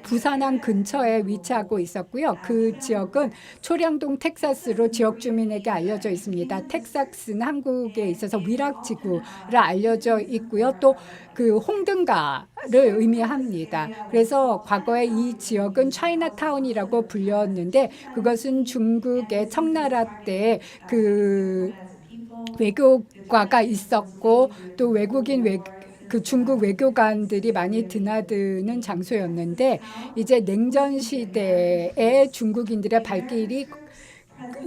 부산항 근처에 위치하고 있었고요. 그 지역은 초량동 텍사스로 지역 주민에게 알려져 있습니다. 텍사스는 한국에 있어서 위락지구로 알려져 있고요. 또 그 홍등가를 의미합니다. 그래서 과거에 이 지역은 차이나타운이라고 불렸는데 그것은 중국의 청나라 때 그 외교과가 있었고 또 그 중국 외교관들이 많이 드나드는 장소였는데 이제 냉전 시대에 중국인들의 발길이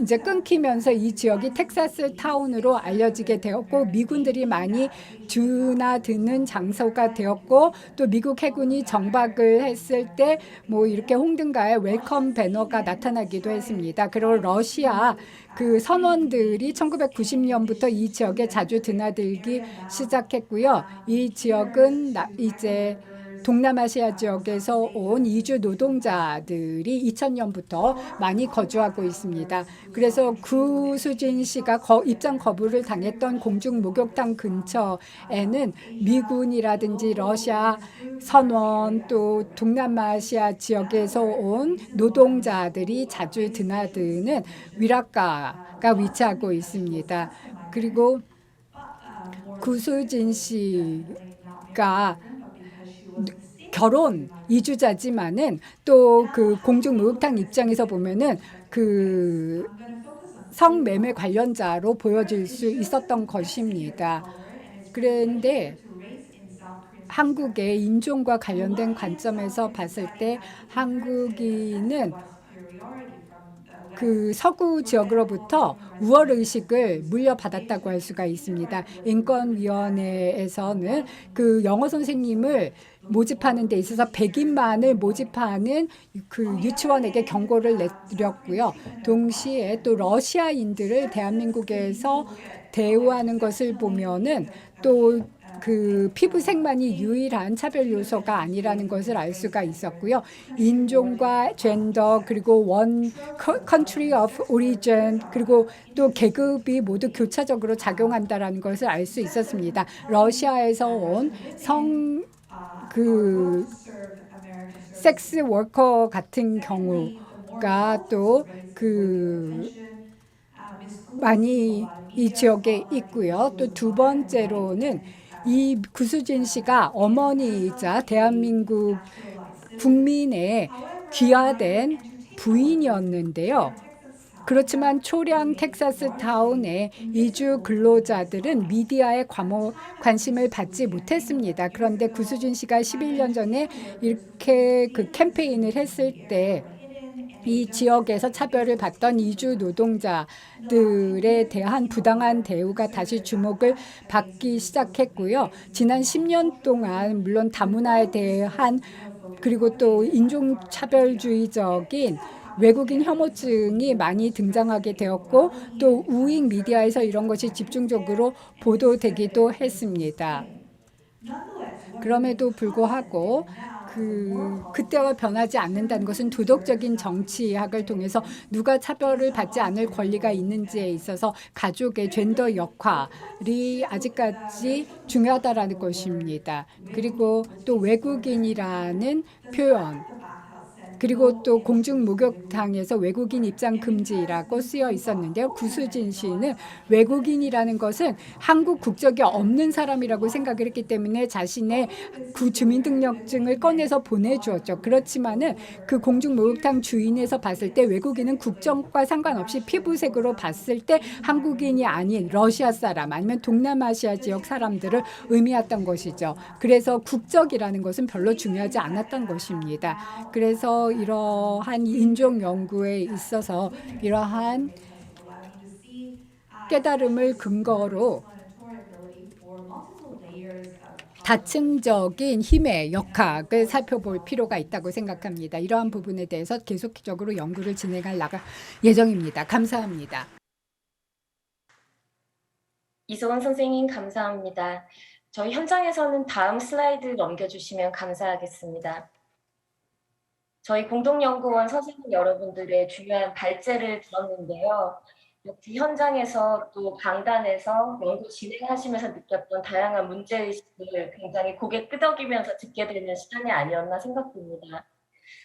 이제 끊기면서 이 지역이 텍사스 타운으로 알려지게 되었고 미군들이 많이 드나드는 장소가 되었고 또 미국 해군이 정박을 했을 때 뭐 이렇게 홍등가에 웰컴 배너가 나타나기도 했습니다. 그리고 러시아 그 선원들이 1990년부터 이 지역에 자주 드나들기 시작했고요. 이 지역은 이제 동남아시아 지역에서 온 이주 노동자들이 2000년부터 많이 거주하고 있습니다. 그래서 구수진 씨가 입장 거부를 당했던 공중 목욕탕 근처에는 미군이라든지 러시아 선원 또 동남아시아 지역에서 온 노동자들이 자주 드나드는 위락가가 위치하고 있습니다. 그리고 구수진 씨가 결혼 이주자지만은 또 그 공중 목욕탕 입장에서 보면은 그 성매매 관련자로 보여질 수 있었던 것입니다. 그런데 한국의 인종과 관련된 관점에서 봤을 때 한국인은 그 서구 지역으로부터 우월 의식을 물려받았다고 할 수가 있습니다. 인권위원회에서는 그 영어 선생님을 모집하는 데 있어서 백인만을 모집하는 그 유치원에게 경고를 내렸고요. 동시에 또 러시아인들을 대한민국에서 대우하는 것을 보면은 또 그 피부색만이 유일한 차별 요소가 아니라는 것을 알 수가 있었고요. 인종과 젠더 그리고 원 country of origin 그리고 또 계급이 모두 교차적으로 작용한다라는 것을 알 수 있었습니다. 러시아에서 온 그 섹스 워커 같은 경우가 또 그 많이 이 지역에 있고요. 또 두 번째로는 이 구수진 씨가 어머니이자 대한민국 국민의 귀화된 부인이었는데요. 그렇지만 초량 텍사스 타운의 이주 근로자들은 미디어의 관심을 받지 못했습니다. 그런데 구수진 씨가 11년 전에 이렇게 그 캠페인을 했을 때 이 지역에서 차별을 받던 이주 노동자들에 대한 부당한 대우가 다시 주목을 받기 시작했고요. 지난 10년 동안 물론 다문화에 대한 그리고 또 인종차별주의적인 외국인 혐오증이 많이 등장하게 되었고 또 우익 미디어에서 이런 것이 집중적으로 보도되기도 했습니다. 그럼에도 불구하고 그때와 변하지 않는다는 것은 도덕적인 정치학을 통해서 누가 차별을 받지 않을 권리가 있는지에 있어서 가족의 젠더 역할이 아직까지 중요하다라는 것입니다. 그리고 또 외국인이라는 표현 그리고 또 공중 목욕탕에서 외국인 입장 금지라고 쓰여 있었는데요. 구수진 씨는 외국인이라는 것은 한국 국적이 없는 사람이라고 생각을 했기 때문에 자신의 주민등록증을 꺼내서 보내주었죠. 그렇지만은 그 공중 목욕탕 주인에서 봤을 때 외국인은 국적과 상관없이 피부색으로 봤을 때 한국인이 아닌 러시아 사람 아니면 동남아시아 지역 사람들을 의미했던 것이죠. 그래서 국적이라는 것은 별로 중요하지 않았던 것입니다. 그래서 이러한 인종 연구에 있어서 이러한 깨달음을 근거로 다층적인 힘의 역학을 살펴볼 필요가 있다고 생각합니다. 이러한 부분에 대해서 계속적으로 연구를 진행할 예정입니다. 감사합니다. 이소은 선생님 감사합니다. 저희 현장에서는 다음 슬라이드 넘겨주시면 감사하겠습니다. 저희 공동연구원 선생님 여러분들의 중요한 발제를 들었는데요. 역시 현장에서 또 강단에서 연구 진행하시면서 느꼈던 다양한 문제의식을 굉장히 고개 끄덕이면서 듣게 되는 시간이 아니었나 생각됩니다.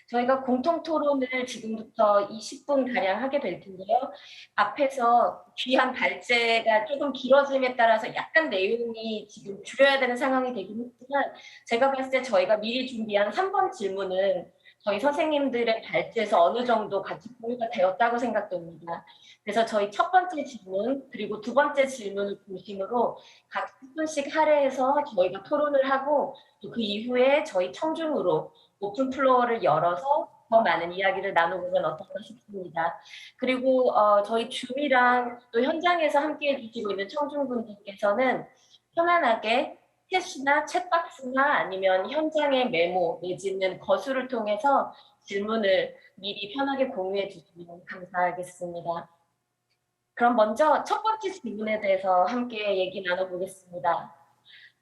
저희가 공통 토론을 지금부터 20분가량 하게 될 텐데요. 앞에서 귀한 발제가 조금 길어짐에 따라서 약간 내용이 지금 줄여야 되는 상황이 되긴 했지만 제가 봤을 때 저희가 미리 준비한 3번 질문은 저희 선생님들의 발제에서 어느 정도 같이 공유가 되었다고 생각됩니다. 그래서 저희 첫 번째 질문 그리고 두 번째 질문을 중심으로 각 10분씩 할애해서 저희가 토론을 하고 또 그 이후에 저희 청중으로 오픈 플로어를 열어서 더 많은 이야기를 나눠보면 어떨까 싶습니다. 그리고 저희 줌이랑 또 현장에서 함께해 주시고 있는 청중분들께서는 편안하게 챗이나 챗박스나 아니면 현장의 메모 내지는 거수를 통해서 질문을 미리 편하게 공유해 주시면 감사하겠습니다. 그럼 먼저 첫 번째 질문에 대해서 함께 얘기 나눠보겠습니다.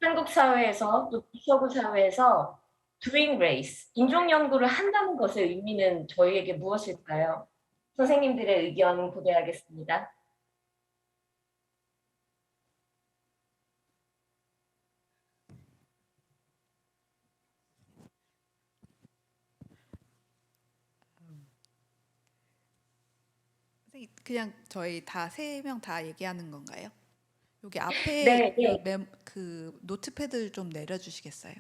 한국 사회에서 또 비서구 사회에서 doing race, 인종 연구를 한다는 것의 의미는 저희에게 무엇일까요? 선생님들의 의견 고대하겠습니다. 선생님, 그냥 저희 다 세 명 다 얘기하는 건가요? 여기 앞에 네, 네. 그 노트패드 좀 내려주시겠어요?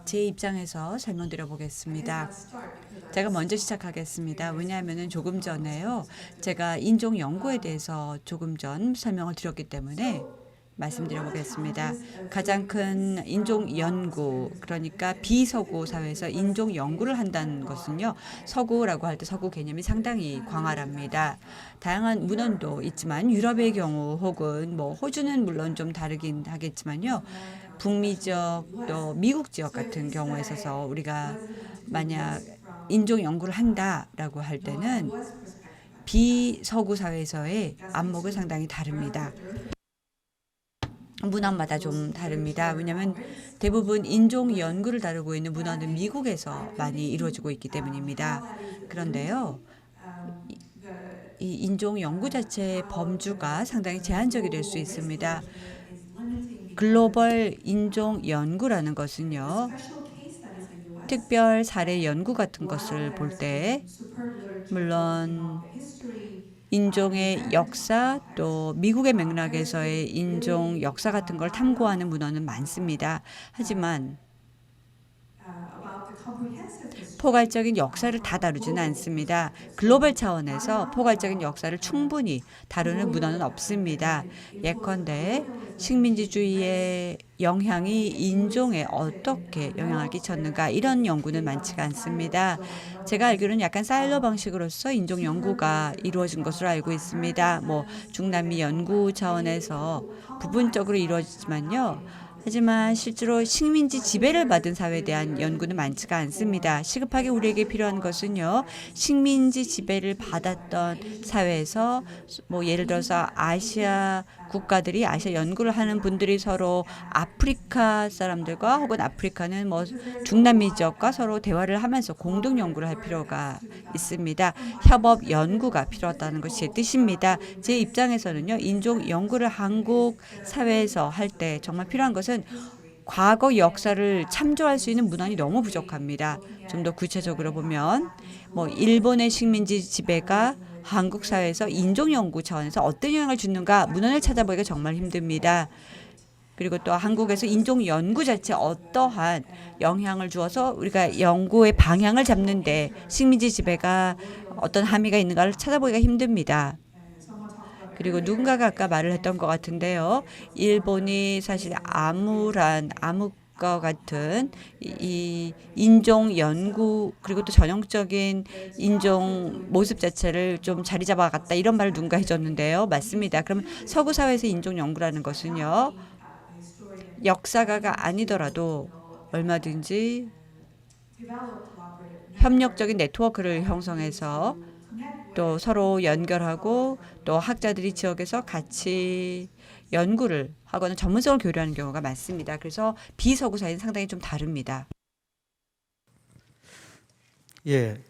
제 입장에서 설명드려 보겠습니다. 제가 먼저 시작하겠습니다. 왜냐하면 조금 전에요. 제가 인종 연구에 대해서 조금 전 설명을 드렸기 때문에 말씀드려 보겠습니다. 가장 큰 인종 연구, 그러니까 비서구 사회에서 인종 연구를 한다는 것은요. 서구라고 할 때 서구 개념이 상당히 광활합니다. 다양한 문헌도 있지만 유럽의 경우 혹은 뭐 호주는 물론 좀 다르긴 하겠지만요. 북미 지역 또 미국 지역 같은 경우에 있어서 우리가 만약 인종 연구를 한다라고 할 때는 비서구 사회에서의 안목은 상당히 다릅니다. 문헌마다 좀 다릅니다. 왜냐하면 대부분 인종 연구를 다루고 있는 문헌은 미국에서 많이 이루어지고 있기 때문입니다. 그런데요. 이 인종 연구 자체의 범주가 상당히 제한적이 될 수 있습니다. 글로벌 인종 연구라는 것은요. 특별 사례 연구 같은 것을 볼 때 물론 인종의 역사 또 미국의 맥락에서의 인종 역사 같은 걸 탐구하는 문헌은 많습니다. 하지만 포괄적인 역사를 다 다루지는 않습니다. 글로벌 차원에서 포괄적인 역사를 충분히 다루는 문헌은 없습니다. 예컨대 식민지주의의 영향이 인종에 어떻게 영향을 끼쳤는가 이런 연구는 많지가 않습니다. 제가 알기로는 약간 사일러 방식으로서 인종 연구가 이루어진 것으로 알고 있습니다. 뭐 중남미 연구 차원에서 부분적으로 이루어지지만요. 하지만 실제로 식민지 지배를 받은 사회에 대한 연구는 많지가 않습니다. 시급하게 우리에게 필요한 것은요. 식민지 지배를 받았던 사회에서 뭐 예를 들어서 아시아 국가들이 아시아 연구를 하는 분들이 서로 아프리카 사람들과 혹은 아프리카는 뭐 중남미 지역과 서로 대화를 하면서 공동 연구를 할 필요가 있습니다. 협업 연구가 필요하다는 것이 제 뜻입니다. 제 입장에서는요. 인종 연구를 한국 사회에서 할 때 정말 필요한 것은 과거 역사를 참조할 수 있는 문헌이 너무 부족합니다. 좀 더 구체적으로 보면 뭐 일본의 식민지 지배가 한국 사회에서 인종 연구 차원에서 어떤 영향을 주는가 문헌을 찾아보기가 정말 힘듭니다. 그리고 또 한국에서 인종 연구 자체 어떠한 영향을 주어서 우리가 연구의 방향을 잡는데 식민지 지배가 어떤 함의가 있는가를 찾아보기가 힘듭니다. 그리고 누군가가 아까 말을 했던 것 같은데요. 일본이 사실 암흑 것과 같은 이 인종 연구 그리고 또 전형적인 인종 모습 자체를 좀 자리 잡아갔다 이런 말을 누군가 해줬는데요. 맞습니다. 그러면 서구 사회에서 인종 연구라는 것은요. 역사가가 아니더라도 얼마든지 협력적인 네트워크를 형성해서 또 서로 연결하고 또 학자들이 지역에서 같이 연구를 하거나 전문성을 교류하는 경우가 많습니다. 그래서 비서구 사회는 상당히 좀 다릅니다. 예,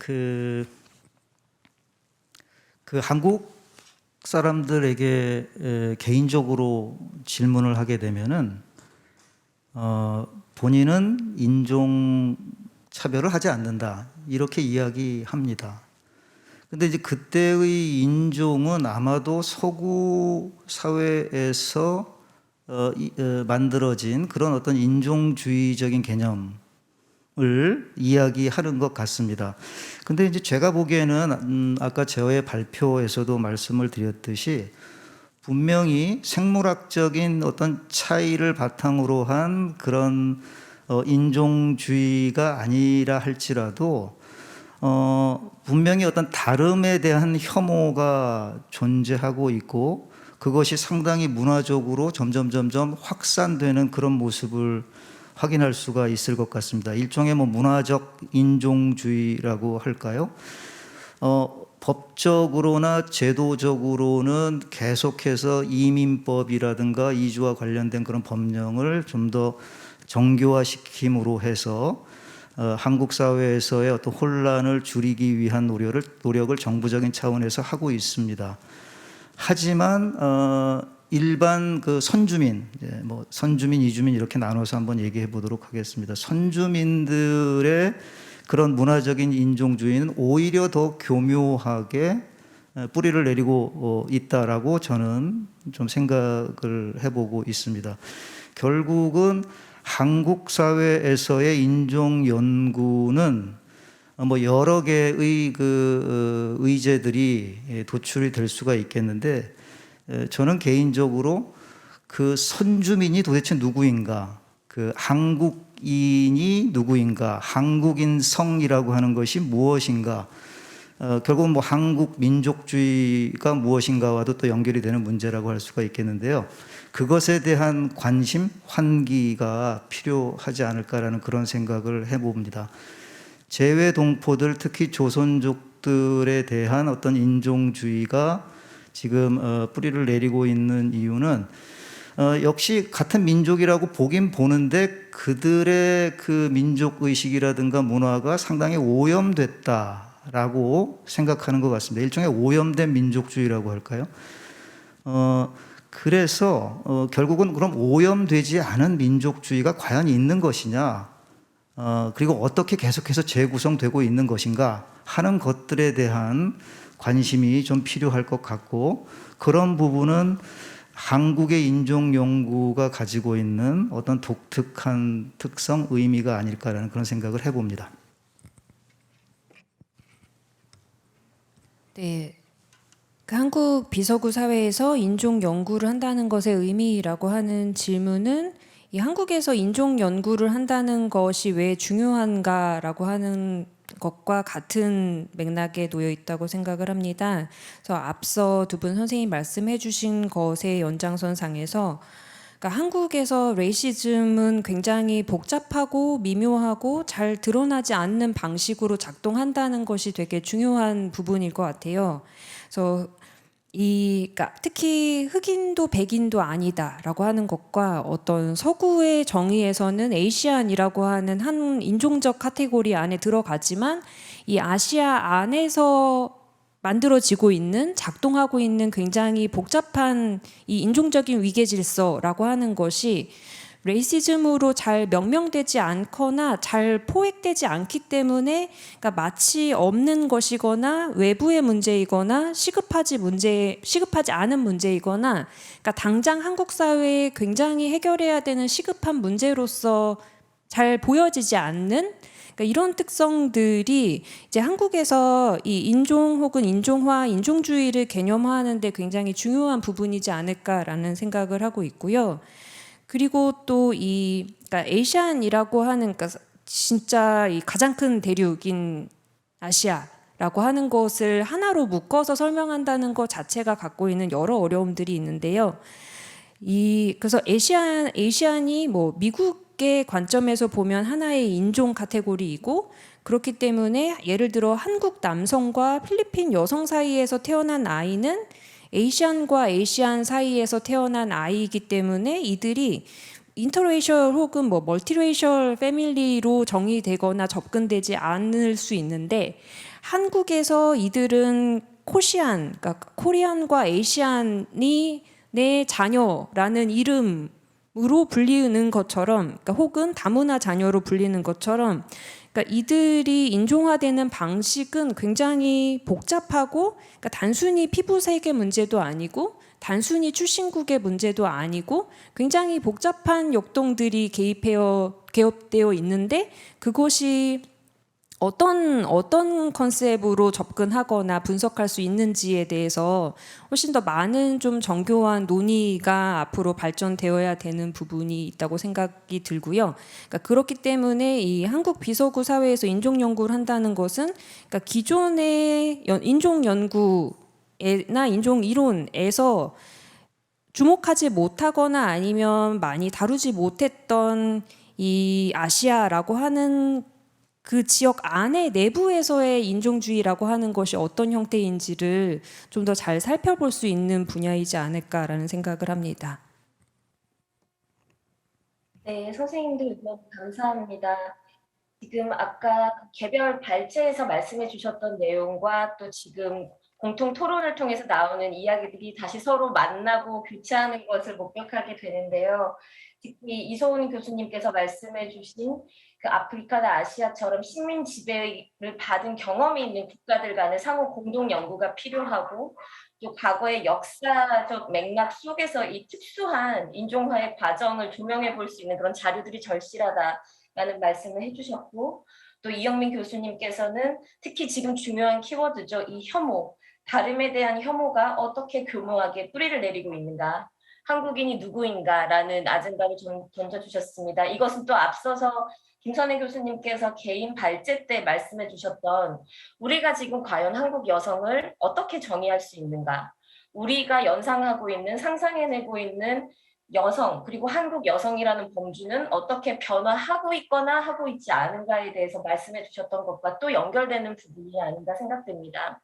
한국 사람들에게 개인적으로 질문을 하게 되면은 본인은 인종 차별을 하지 않는다 이렇게 이야기합니다. 근데 이제 그때의 인종은 아마도 서구 사회에서 만들어진 그런 어떤 인종주의적인 개념을 이야기하는 것 같습니다. 근데 이제 제가 보기에는 아까 저의 발표에서도 말씀을 드렸듯이 분명히 생물학적인 어떤 차이를 바탕으로 한 그런 인종주의가 아니라 할지라도 분명히 어떤 다름에 대한 혐오가 존재하고 있고 그것이 상당히 문화적으로 점점 확산되는 그런 모습을 확인할 수가 있을 것 같습니다. 일종의 문화적 인종주의라고 할까요? 법적으로나 제도적으로는 계속해서 이민법이라든가 이주와 관련된 그런 법령을 좀 더 정교화시킴으로 해서 한국 사회에서의 어떤 혼란을 줄이기 위한 노력을 정부적인 차원에서 하고 있습니다. 하지만 일반 그 선주민, 선주민, 이주민 이렇게 나눠서 한번 얘기해 보도록 하겠습니다. 선주민들의 그런 문화적인 인종주의는 오히려 더 교묘하게 뿌리를 내리고 있다라고 저는 좀 생각을 해보고 있습니다. 결국은 한국 사회에서의 인종 연구는 여러 개의 그 의제들이 도출이 될 수가 있겠는데 저는 개인적으로 그 선주민이 도대체 누구인가, 그 한국인이 누구인가, 한국인성이라고 하는 것이 무엇인가, 결국은 한국 민족주의가 무엇인가와도 또 연결이 되는 문제라고 할 수가 있겠는데요. 그것에 대한 관심, 환기가 필요하지 않을까라는 그런 생각을 해봅니다. 재외 동포들, 특히 조선족들에 대한 어떤 인종주의가 지금 뿌리를 내리고 있는 이유는 역시 같은 민족이라고 보긴 보는데 그들의 그 민족의식이라든가 문화가 상당히 오염됐다라고 생각하는 것 같습니다. 일종의 오염된 민족주의라고 할까요? 그래서 결국은 그럼 오염되지 않은 민족주의가 과연 있는 것이냐, 그리고 어떻게 계속해서 재구성되고 있는 것인가 하는 것들에 대한 관심이 좀 필요할 것 같고, 그런 부분은 한국의 인종 연구가 가지고 있는 어떤 독특한 특성, 의미가 아닐까라는 그런 생각을 해봅니다. 네. 그 한국 비서구 사회에서 인종 연구를 한다는 것의 의미라고 하는 질문은 이 한국에서 인종 연구를 한다는 것이 왜 중요한가라고 하는 것과 같은 맥락에 놓여 있다고 생각을 합니다. 그래서 앞서 두 분 선생님 말씀해 주신 것의 연장선상에서 그러니까 한국에서 레이시즘은 굉장히 복잡하고 미묘하고 잘 드러나지 않는 방식으로 작동한다는 것이 되게 중요한 부분일 것 같아요. 그래서 그러니까 특히 흑인도 백인도 아니다라고 하는 것과 어떤 서구의 정의에서는 에이시안이라고 하는 한 인종적 카테고리 안에 들어가지만 이 아시아 안에서 만들어지고 있는, 작동하고 있는 굉장히 복잡한 이 인종적인 위계 질서라고 하는 것이 레이시즘으로 잘 명명되지 않거나 잘 포획되지 않기 때문에, 그러니까 마치 없는 것이거나 외부의 문제이거나 시급하지 않은 문제이거나, 그러니까 당장 한국 사회에 굉장히 해결해야 되는 시급한 문제로서 잘 보여지지 않는, 그러니까 이런 특성들이 이제 한국에서 이 인종 혹은 인종화, 인종주의를 개념화하는 데 굉장히 중요한 부분이지 않을까라는 생각을 하고 있고요. 그리고 또 이 그러니까 아시안이라고 하는 그러니까 진짜 이 가장 큰 대륙인 아시아라고 하는 것을 하나로 묶어서 설명한다는 것 자체가 갖고 있는 여러 어려움들이 있는데요. 그래서 아시안이 뭐 미국의 관점에서 보면 하나의 인종 카테고리이고 그렇기 때문에 예를 들어 한국 남성과 필리핀 여성 사이에서 태어난 아이는 아시안과 아시안 사이에서 태어난 아이이기 때문에 이들이 인터레이셜 혹은 뭐 멀티레이셜 패밀리로 정의되거나 접근되지 않을 수 있는데 한국에서 이들은 코시안, 그러니까 코리안과 아시안이 내 자녀라는 이름으로 불리는 것처럼, 그러니까 혹은 다문화 자녀로 불리는 것처럼, 그러니까 이들이 인종화되는 방식은 굉장히 복잡하고, 그러니까 단순히 피부색의 문제도 아니고, 단순히 출신국의 문제도 아니고, 굉장히 복잡한 역동들이 개입되어 있는데, 그것이 어떤 컨셉으로 접근하거나 분석할 수 있는지에 대해서 훨씬 더 많은 좀 정교한 논의가 앞으로 발전되어야 되는 부분이 있다고 생각이 들고요. 그러니까 그렇기 때문에 이 한국 비서구 사회에서 인종 연구를 한다는 것은 그러니까 기존의 인종 연구나 인종 이론에서 주목하지 못하거나 아니면 많이 다루지 못했던 이 아시아라고 하는 그 지역 안에 내부에서의 인종주의라고 하는 것이 어떤 형태인지를 좀 더 잘 살펴볼 수 있는 분야이지 않을까라는 생각을 합니다. 네, 선생님들 의견 감사합니다. 지금 아까 개별 발제에서 말씀해 주셨던 내용과 또 지금 공통 토론을 통해서 나오는 이야기들이 다시 서로 만나고 교차하는 것을 목격하게 되는데요. 특히 이소은 교수님께서 말씀해 주신 그 아프리카나 아시아처럼 식민 지배를 받은 경험이 있는 국가들 간의 상호 공동 연구가 필요하고 또 과거의 역사적 맥락 속에서 이 특수한 인종화의 과정을 조명해 볼 수 있는 그런 자료들이 절실하다라는 말씀을 해주셨고 또 이영민 교수님께서는 특히 지금 중요한 키워드죠. 이 혐오, 다름에 대한 혐오가 어떻게 교묘하게 뿌리를 내리고 있는가, 한국인이 누구인가라는 아젠다를 던져주셨습니다. 이것은 또 앞서서 김선혜 교수님께서 개인 발제 때 말씀해 주셨던 우리가 지금 과연 한국 여성을 어떻게 정의할 수 있는가, 우리가 연상하고 있는 상상해내고 있는 여성 그리고 한국 여성이라는 범주는 어떻게 변화하고 있거나 하고 있지 않은가에 대해서 말씀해 주셨던 것과 또 연결되는 부분이 아닌가 생각됩니다.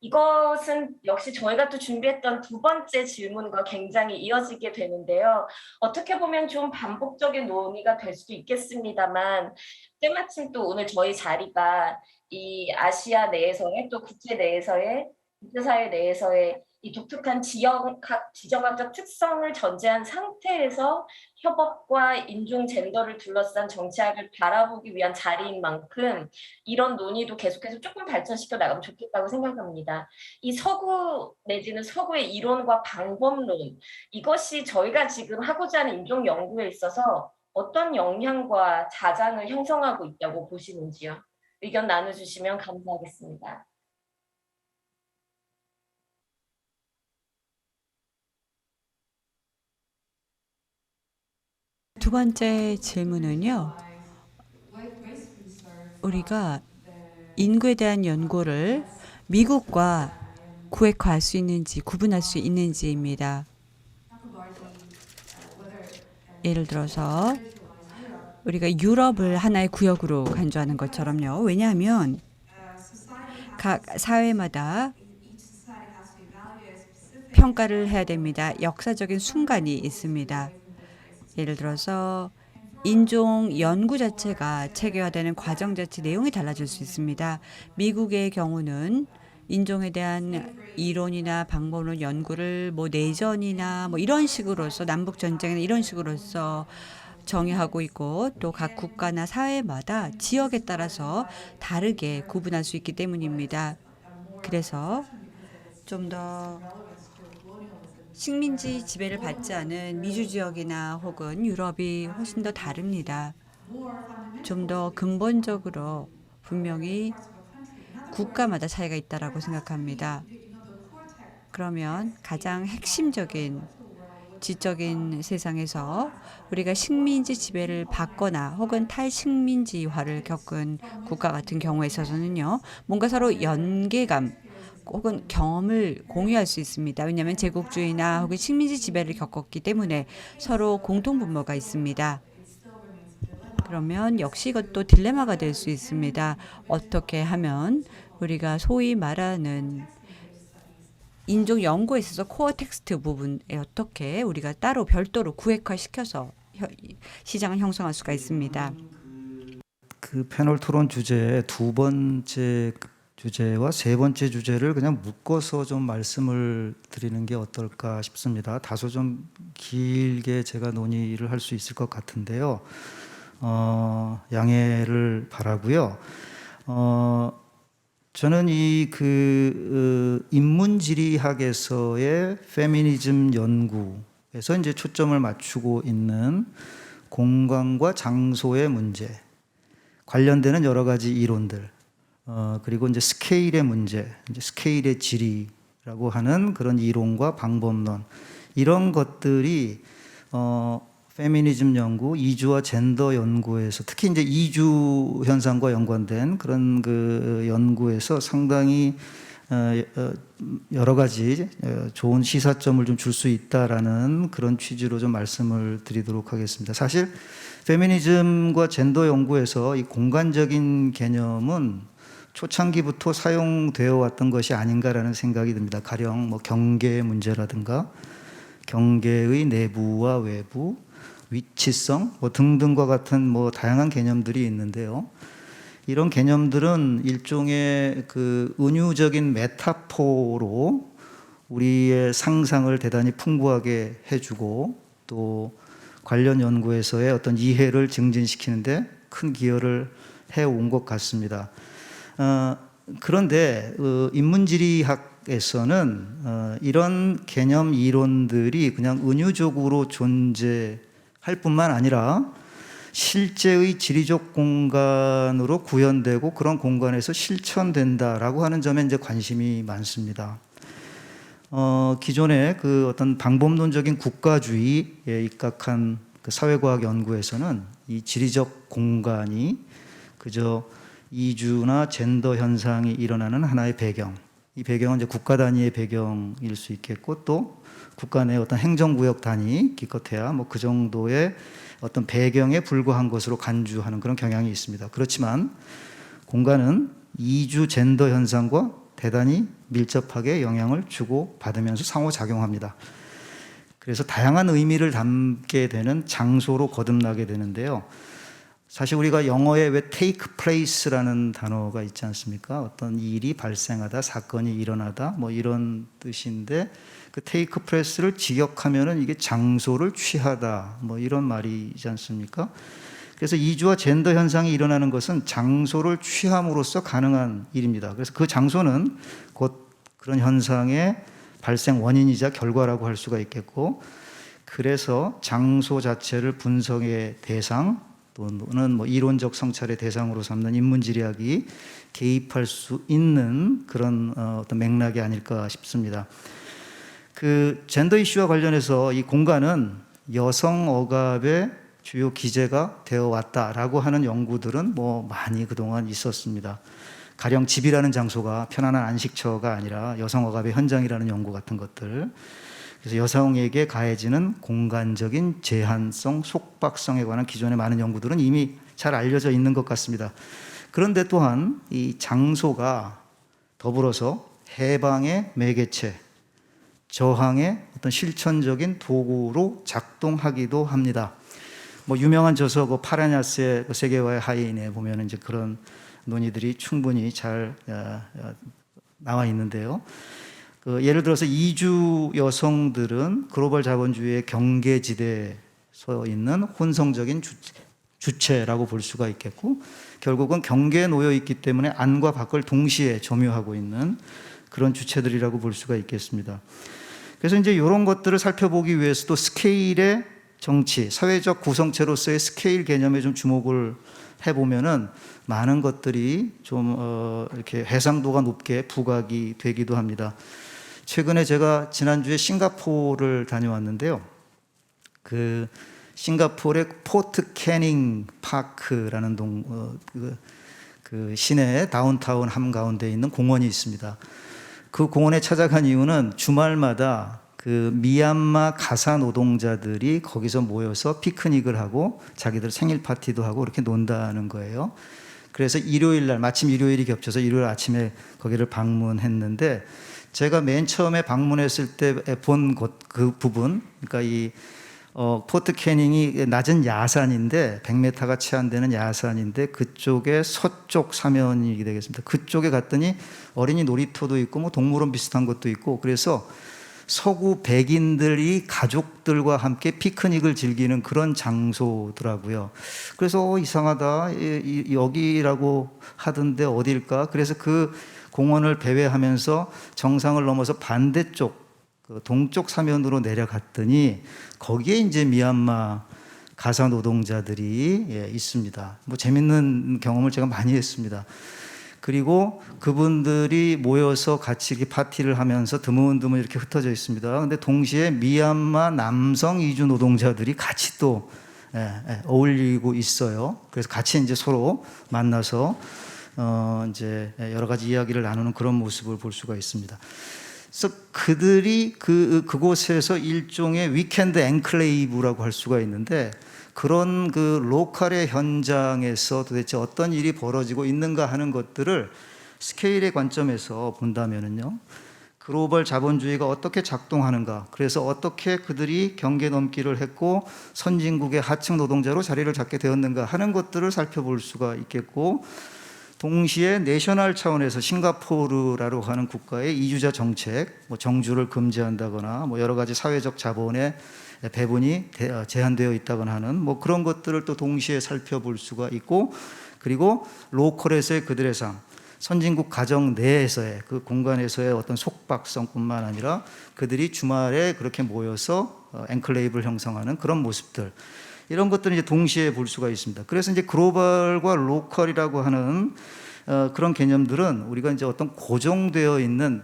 이것은 역시 저희가 또 준비했던 두 번째 질문과 굉장히 이어지게 되는데요. 어떻게 보면 좀 반복적인 논의가 될 수도 있겠습니다만 때마침 또 오늘 저희 자리가 이 아시아 내에서의 또 국제 내에서의 국제사회 내에서의 이 독특한 지정학적 특성을 전제한 상태에서 협업과 인종 젠더를 둘러싼 정치학을 바라보기 위한 자리인 만큼 이런 논의도 계속해서 조금 발전시켜 나가면 좋겠다고 생각합니다. 이 서구 내지는 서구의 이론과 방법론, 이것이 저희가 지금 하고자 하는 인종 연구에 있어서 어떤 영향과 자장을 형성하고 있다고 보시는지요? 의견 나눠주시면 감사하겠습니다. 두 번째 질문은요. 우리가 인구에 대한 연구를 미국과 구획화할 수 있는지 구분할 수 있는지입니다. 예를 들어서 우리가 유럽을 하나의 구역으로 간주하는 것처럼요. 왜냐하면 각 사회마다 평가를 해야 됩니다. 역사적인 순간이 있습니다. 예를 들어서 인종 연구 자체가 체계화되는 과정 자체 내용이 달라질 수 있습니다. 미국의 경우는 인종에 대한 이론이나 방법론 연구를 뭐 내전이나 뭐 이런 식으로서 남북 전쟁이나 이런 식으로서 정의하고 있고 또 각 국가나 사회마다 지역에 따라서 다르게 구분할 수 있기 때문입니다. 그래서 좀 더 식민지 지배를 받지 않은 미주 지역이나 혹은 유럽이 훨씬 더 다릅니다. 좀 더 근본적으로 분명히 국가마다 차이가 있다라고 생각합니다. 그러면 가장 핵심적인 지적인 세상에서 우리가 식민지 지배를 받거나 혹은 탈식민지화를 겪은 국가 같은 경우에 있어서는요, 뭔가 서로 연계감 혹은 경험을 공유할 수 있습니다. 왜냐하면 제국주의나 혹은 식민지 지배를 겪었기 때문에 서로 공통분모가 있습니다. 그러면 역시 이것도 딜레마가 될 수 있습니다. 어떻게 하면 우리가 소위 말하는 인종 연구에 있어서 코어 텍스트 부분에 어떻게 우리가 따로 별도로 구획화시켜서 시장을 형성할 수가 있습니다. 그 패널 토론 주제의 두 번째 주제와 세 번째 주제를 그냥 묶어서 좀 말씀을 드리는 게 어떨까 싶습니다. 다소 좀 길게 제가 논의를 할 수 있을 것 같은데요. 양해를 바라고요. 저는 이 인문지리학에서의 페미니즘 연구에서 이제 초점을 맞추고 있는 공간과 장소의 문제, 관련되는 여러 가지 이론들, 그리고 이제 스케일의 문제, 이제 스케일의 지리라고 하는 그런 이론과 방법론, 이런 것들이 페미니즘 연구, 이주와 젠더 연구에서 특히 이제 이주 현상과 연관된 그런 그 연구에서 상당히 여러 가지 좋은 시사점을 좀 줄 수 있다라는 그런 취지로 좀 말씀을 드리도록 하겠습니다. 사실 페미니즘과 젠더 연구에서 이 공간적인 개념은 초창기부터 사용되어 왔던 것이 아닌가라는 생각이 듭니다. 가령 뭐 경계의 문제라든가 경계의 내부와 외부, 위치성 뭐 등등과 같은 뭐 다양한 개념들이 있는데요. 이런 개념들은 일종의 그 은유적인 메타포로 우리의 상상을 대단히 풍부하게 해주고 또 관련 연구에서의 어떤 이해를 증진시키는데 큰 기여를 해온 것 같습니다. 그런데 인문지리학에서는 이런 개념 이론들이 그냥 은유적으로 존재할 뿐만 아니라 실제의 지리적 공간으로 구현되고 그런 공간에서 실천된다라고 하는 점에 이제 관심이 많습니다. 기존의 그 어떤 방법론적인 국가주의에 입각한 그 사회과학 연구에서는 이 지리적 공간이 그저 이주나 젠더 현상이 일어나는 하나의 배경, 이 배경은 이제 국가 단위의 배경일 수 있겠고 또 국가 내 어떤 행정구역 단위 기껏해야 뭐 그 정도의 어떤 배경에 불과한 것으로 간주하는 그런 경향이 있습니다. 그렇지만 공간은 이주 젠더 현상과 대단히 밀접하게 영향을 주고 받으면서 상호작용합니다. 그래서 다양한 의미를 담게 되는 장소로 거듭나게 되는데요. 사실 우리가 영어에 왜 take place라는 단어가 있지 않습니까? 어떤 일이 발생하다, 사건이 일어나다 뭐 이런 뜻인데 그 take place를 직역하면은 이게 장소를 취하다 뭐 이런 말이지 않습니까? 그래서 이주와 젠더 현상이 일어나는 것은 장소를 취함으로써 가능한 일입니다. 그래서 그 장소는 곧 그런 현상의 발생 원인이자 결과라고 할 수가 있겠고, 그래서 장소 자체를 분석의 대상 또는 뭐 이론적 성찰의 대상으로 삼는 인문지리학이 개입할 수 있는 그런 어떤 맥락이 아닐까 싶습니다. 그 젠더 이슈와 관련해서 이 공간은 여성 억압의 주요 기제가 되어 왔다라고 하는 연구들은 뭐 많이 그동안 있었습니다. 가령 집이라는 장소가 편안한 안식처가 아니라 여성 억압의 현장이라는 연구 같은 것들. 그래서 여성에게 가해지는 공간적인 제한성, 속박성에 관한 기존의 많은 연구들은 이미 잘 알려져 있는 것 같습니다. 그런데 또한 이 장소가 더불어서 해방의 매개체, 저항의 어떤 실천적인 도구로 작동하기도 합니다. 뭐 유명한 저서 그 파라냐스의 세계화의 하인에 보면 이제 그런 논의들이 충분히 잘 나와 있는데요. 예를 들어서 이주 여성들은 글로벌 자본주의의 경계지대에 서 있는 혼성적인 주체라고 볼 수가 있겠고, 결국은 경계에 놓여 있기 때문에 안과 밖을 동시에 점유하고 있는 그런 주체들이라고 볼 수가 있겠습니다. 그래서 이제 이런 것들을 살펴보기 위해서도 스케일의 정치, 사회적 구성체로서의 스케일 개념에 좀 주목을 해보면은 많은 것들이 좀 이렇게 해상도가 높게 부각이 되기도 합니다. 최근에 제가 지난주에 싱가포르를 다녀왔는데요. 그 싱가포르의 포트 캐닝 파크라는 그 시내 다운타운 한가운데 있는 공원이 있습니다. 그 공원에 찾아간 이유는 주말마다 그 미얀마 가사 노동자들이 거기서 모여서 피크닉을 하고 자기들 생일 파티도 하고 이렇게 논다는 거예요. 그래서 일요일 날, 마침 일요일이 겹쳐서 일요일 아침에 거기를 방문했는데, 제가 맨 처음에 방문했을 때 본 그 부분, 그러니까 이 포트 캐닝이 낮은 야산인데 100m가 채 안 되는 야산인데 그쪽에 서쪽 사면이 되겠습니다. 그쪽에 갔더니 어린이 놀이터도 있고 뭐 동물원 비슷한 것도 있고, 그래서 서구 백인들이 가족들과 함께 피크닉을 즐기는 그런 장소더라고요. 그래서 이상하다, 여기라고 하던데 어딜까? 그래서 그 공원을 배회하면서 정상을 넘어서 반대쪽 그 동쪽 사면으로 내려갔더니 거기에 이제 미얀마 가사 노동자들이 있습니다. 뭐 재밌는 경험을 제가 많이 했습니다. 그리고 그분들이 모여서 같이 이렇게 파티를 하면서 드문드문 이렇게 흩어져 있습니다. 근데 동시에 미얀마 남성 이주 노동자들이 같이 또 어울리고 있어요. 그래서 같이 이제 서로 만나서 이제 여러 가지 이야기를 나누는 그런 모습을 볼 수가 있습니다. 그래서 그들이 그곳에서 일종의 위켄드 앵클레이브라고 할 수가 있는데, 그런 그 로컬의 현장에서 도대체 어떤 일이 벌어지고 있는가 하는 것들을 스케일의 관점에서 본다면은요, 글로벌 자본주의가 어떻게 작동하는가, 그래서 어떻게 그들이 경계 넘기를 했고 선진국의 하층 노동자로 자리를 잡게 되었는가 하는 것들을 살펴볼 수가 있겠고, 동시에 내셔널 차원에서 싱가포르라고 하는 국가의 이주자 정책, 뭐 정주를 금지한다거나 뭐 여러 가지 사회적 자본의 배분이 제한되어 있다거나 하는 뭐 그런 것들을 또 동시에 살펴볼 수가 있고, 그리고 로컬에서의 그들의 삶, 선진국 가정 내에서의 그 공간에서의 어떤 속박성뿐만 아니라 그들이 주말에 그렇게 모여서 앵클레이브를 형성하는 그런 모습들, 이런 것들을 이제 동시에 볼 수가 있습니다. 그래서 이제 글로벌과 로컬이라고 하는 그런 개념들은 우리가 이제 어떤 고정되어 있는,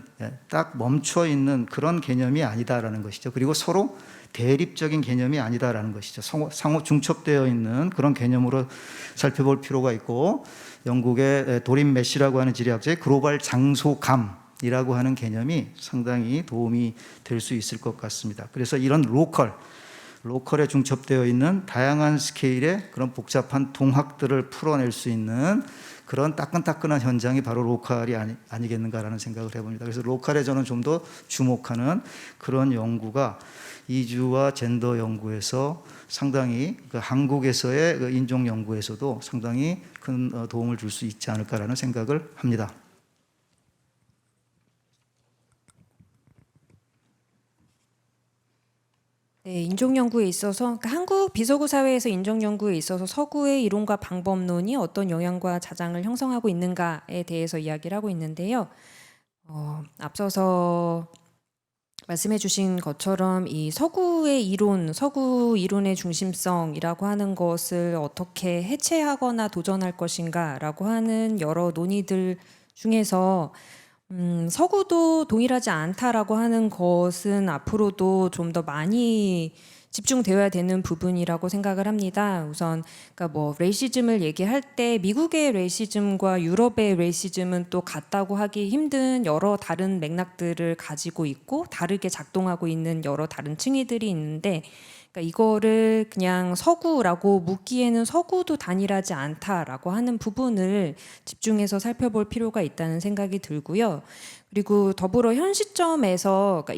딱 멈춰 있는 그런 개념이 아니다라는 것이죠. 그리고 서로 대립적인 개념이 아니다라는 것이죠. 상호 중첩되어 있는 그런 개념으로 살펴볼 필요가 있고, 영국의 도린 메시라고 하는 지리학자의 글로벌 장소감이라고 하는 개념이 상당히 도움이 될 수 있을 것 같습니다. 그래서 이런 로컬에 중첩되어 있는 다양한 스케일의 그런 복잡한 동학들을 풀어낼 수 있는 그런 따끈따끈한 현장이 바로 로컬이 아니겠는가라는 생각을 해봅니다. 그래서 로컬에 저는 좀 더 주목하는 그런 연구가 이주와 젠더 연구에서 상당히 한국에서의 인종 연구에서도 상당히 큰 도움을 줄 수 있지 않을까라는 생각을 합니다. 네, 인종 연구에 있어서 그러니까 한국 비서구 사회에서 인종 연구에 있어서 서구의 이론과 방법론이 어떤 영향과 자장을 형성하고 있는가에 대해서 이야기를 하고 있는데요. 앞서서 말씀해주신 것처럼 이 서구의 이론, 서구 이론의 중심성이라고 하는 것을 어떻게 해체하거나 도전할 것인가라고 하는 여러 논의들 중에서 서구도 동일하지 않다라고 하는 것은 앞으로도 좀 더 많이 집중되어야 되는 부분이라고 생각을 합니다. 우선 그러니까 뭐 레이시즘을 얘기할 때 미국의 레이시즘과 유럽의 레이시즘은 또 같다고 하기 힘든 여러 다른 맥락들을 가지고 있고 다르게 작동하고 있는 여러 다른 층위들이 있는데, 그러니까 이거를 그냥 서구라고 묻기에는 서구도 단일하지 않다라고 하는 부분을 집중해서 살펴볼 필요가 있다는 생각이 들고요. 그리고 더불어 현 시점에서 그러니까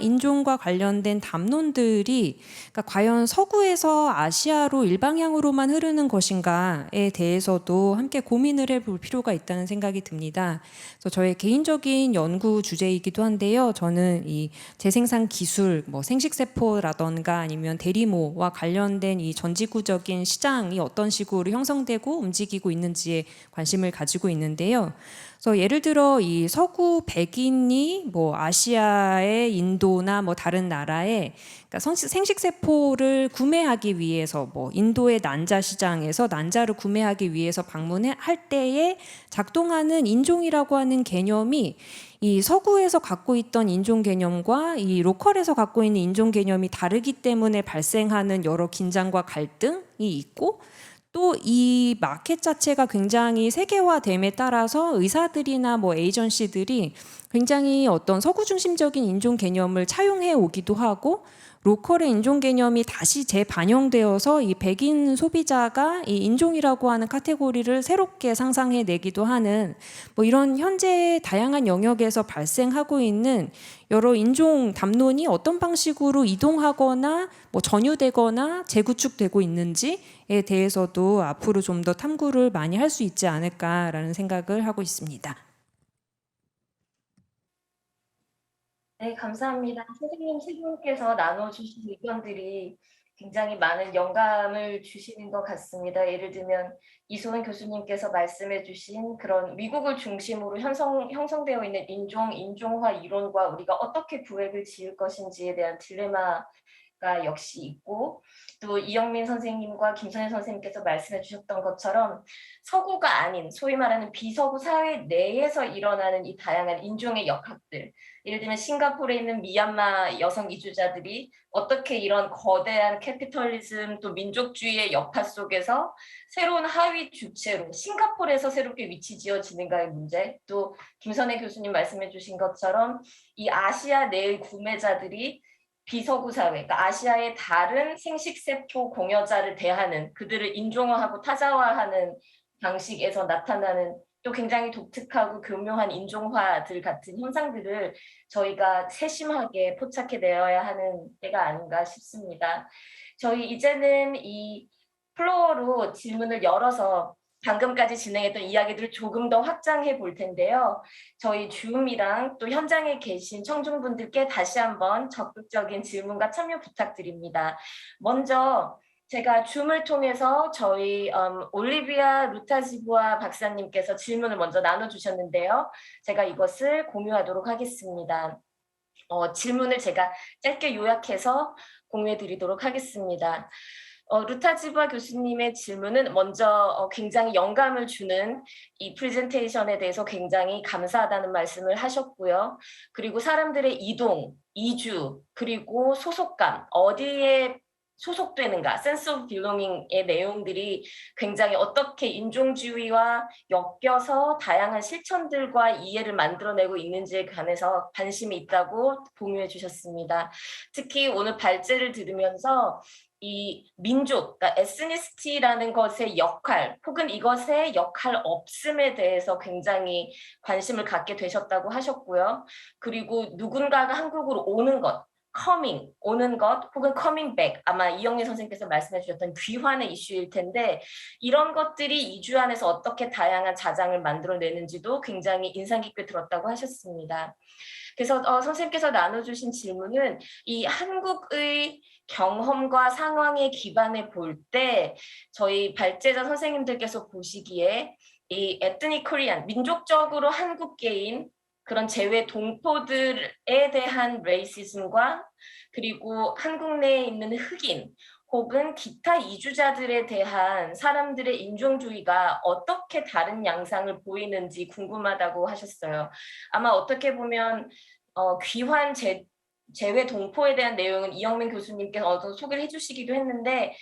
인종과 관련된 담론들이 그러니까 과연 서구에서 아시아로 일방향으로만 흐르는 것인가에 대해서도 함께 고민을 해볼 필요가 있다는 생각이 듭니다. 그래서 저의 개인적인 연구 주제이기도 한데요. 저는 이 재생산 기술, 뭐 생식세포라던가 아니면 대리모와 관련된 이 전지구적인 시장이 어떤 식으로 형성되고 움직이고 있는지에 관심을 가지고 있는데요. 그래서 예를 들어 이 서구 백인이 뭐 아시아의 인도나 뭐 다른 나라에 그러니까 생식세포를 구매하기 위해서 뭐 인도의 난자 시장에서 난자를 구매하기 위해서 방문할 때에 작동하는 인종이라고 하는 개념이 이 서구에서 갖고 있던 인종 개념과 이 로컬에서 갖고 있는 인종 개념이 다르기 때문에 발생하는 여러 긴장과 갈등이 있고 또 이 마켓 자체가 굉장히 세계화됨에 따라서 의사들이나 뭐 에이전시들이 굉장히 어떤 서구 중심적인 인종 개념을 차용해 오기도 하고 로컬의 인종 개념이 다시 재반영되어서 이 백인 소비자가 이 인종이라고 하는 카테고리를 새롭게 상상해 내기도 하는 뭐 이런 현재 다양한 영역에서 발생하고 있는 여러 인종 담론이 어떤 방식으로 이동하거나 뭐 전유되거나 재구축되고 있는지에 대해서도 앞으로 좀 더 탐구를 많이 할 수 있지 않을까라는 생각을 하고 있습니다. 네, 감사합니다. 선생님 세 분께서 나눠주신 의견들이 굉장히 많은 영감을 주시는 것 같습니다. 예를 들면 이소은 교수님께서 말씀해주신 그런 미국을 중심으로 형성되어 있는 인종화 이론과 우리가 어떻게 구획을 지을 것인지에 대한 딜레마가 역시 있고 또 이영민 선생님과 김선혜 선생님께서 말씀해 주셨던 것처럼 서구가 아닌 소위 말하는 비서구 사회 내에서 일어나는 이 다양한 인종의 역학들 예를 들면 싱가포르에 있는 미얀마 여성 이주자들이 어떻게 이런 거대한 캐피털리즘 또 민족주의의 역파 속에서 새로운 하위 주체로 싱가포르에서 새롭게 위치 지어지는가의 문제 또 김선혜 교수님 말씀해 주신 것처럼 이 아시아 내의 구매자들이 비서구 사회, 그러니까 아시아의 다른 생식세포 공여자를 대하는 그들을 인종화하고 타자화하는 방식에서 나타나는 또 굉장히 독특하고 교묘한 인종화들 같은 현상들을 저희가 세심하게 포착해내어야 하는 때가 아닌가 싶습니다. 저희 이제는 이 플로어로 질문을 열어서 방금까지 진행했던 이야기들을 조금 더 확장해 볼 텐데요. 저희 줌이랑 또 현장에 계신 청중분들께 다시 한번 적극적인 질문과 참여 부탁드립니다. 먼저 제가 줌을 통해서 저희 올리비아 루타지부아 박사님께서 질문을 먼저 나눠주셨는데요. 제가 이것을 공유하도록 하겠습니다. 질문을 제가 짧게 요약해서 공유해 드리도록 하겠습니다. 루타지부아 교수님의 질문은 먼저 굉장히 영감을 주는 이 프레젠테이션에 대해서 굉장히 감사하다는 말씀을 하셨고요. 그리고 사람들의 이동, 이주, 그리고 소속감, 어디에 소속되는가, sense of belonging의 내용들이 굉장히 어떻게 인종주의와 엮여서 다양한 실천들과 이해를 만들어내고 있는지에 관해서 관심이 있다고 공유해 주셨습니다. 특히 오늘 발제를 들으면서 이 민족, 그러니까 에스니시티라는 것의 역할 혹은 이것의 역할 없음에 대해서 굉장히 관심을 갖게 되셨다고 하셨고요. 그리고 누군가가 한국으로 오는 것, coming, 오는 것 혹은 coming back, 아마 이영애 선생님께서 말씀해 주셨던 귀환의 이슈일 텐데 이런 것들이 이주 안에서 어떻게 다양한 자장을 만들어내는지도 굉장히 인상 깊게 들었다고 하셨습니다. 그래서 선생님께서 나눠주신 질문은 이 한국의 경험과 상황에 기반해 볼 때 저희 발제자 선생님들께서 보시기에 이 에트닉 코리안, 민족적으로 한국계인 그런 재외 동포들에 대한 레이시즘과 그리고 한국 내에 있는 흑인 혹은 기타 이주자들에 대한 사람들의 인종주의가 어떻게 다른 양상을 보이는지 궁금하다고 하셨어요. 아마 어떻게 보면 귀환 재외 동포에 대한 내용은 이영민 교수님께서 소개를 해주시기도 했는데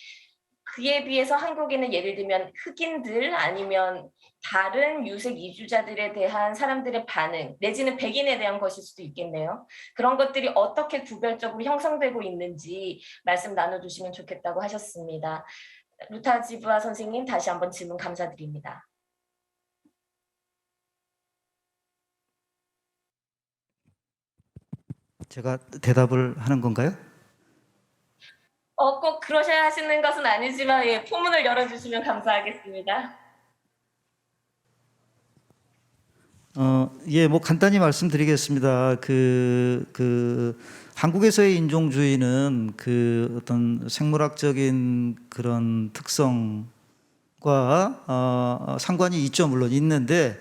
그에 비해서 한국에는 예를 들면 흑인들 아니면 다른 유색 이주자들에 대한 사람들의 반응 내지는 백인에 대한 것일 수도 있겠네요. 그런 것들이 어떻게 구별적으로 형성되고 있는지 말씀 나눠주시면 좋겠다고 하셨습니다. 루타지부아 선생님 다시 한번 질문 감사드립니다. 제가 대답을 하는 건가요? 꼭 그러셔야 하시는 것은 아니지만 예, 포문을 열어주시면 감사하겠습니다. 예, 뭐 간단히 말씀드리겠습니다. 한국에서의 인종주의는 그 어떤 생물학적인 그런 특성과 상관이 있죠, 물론 있는데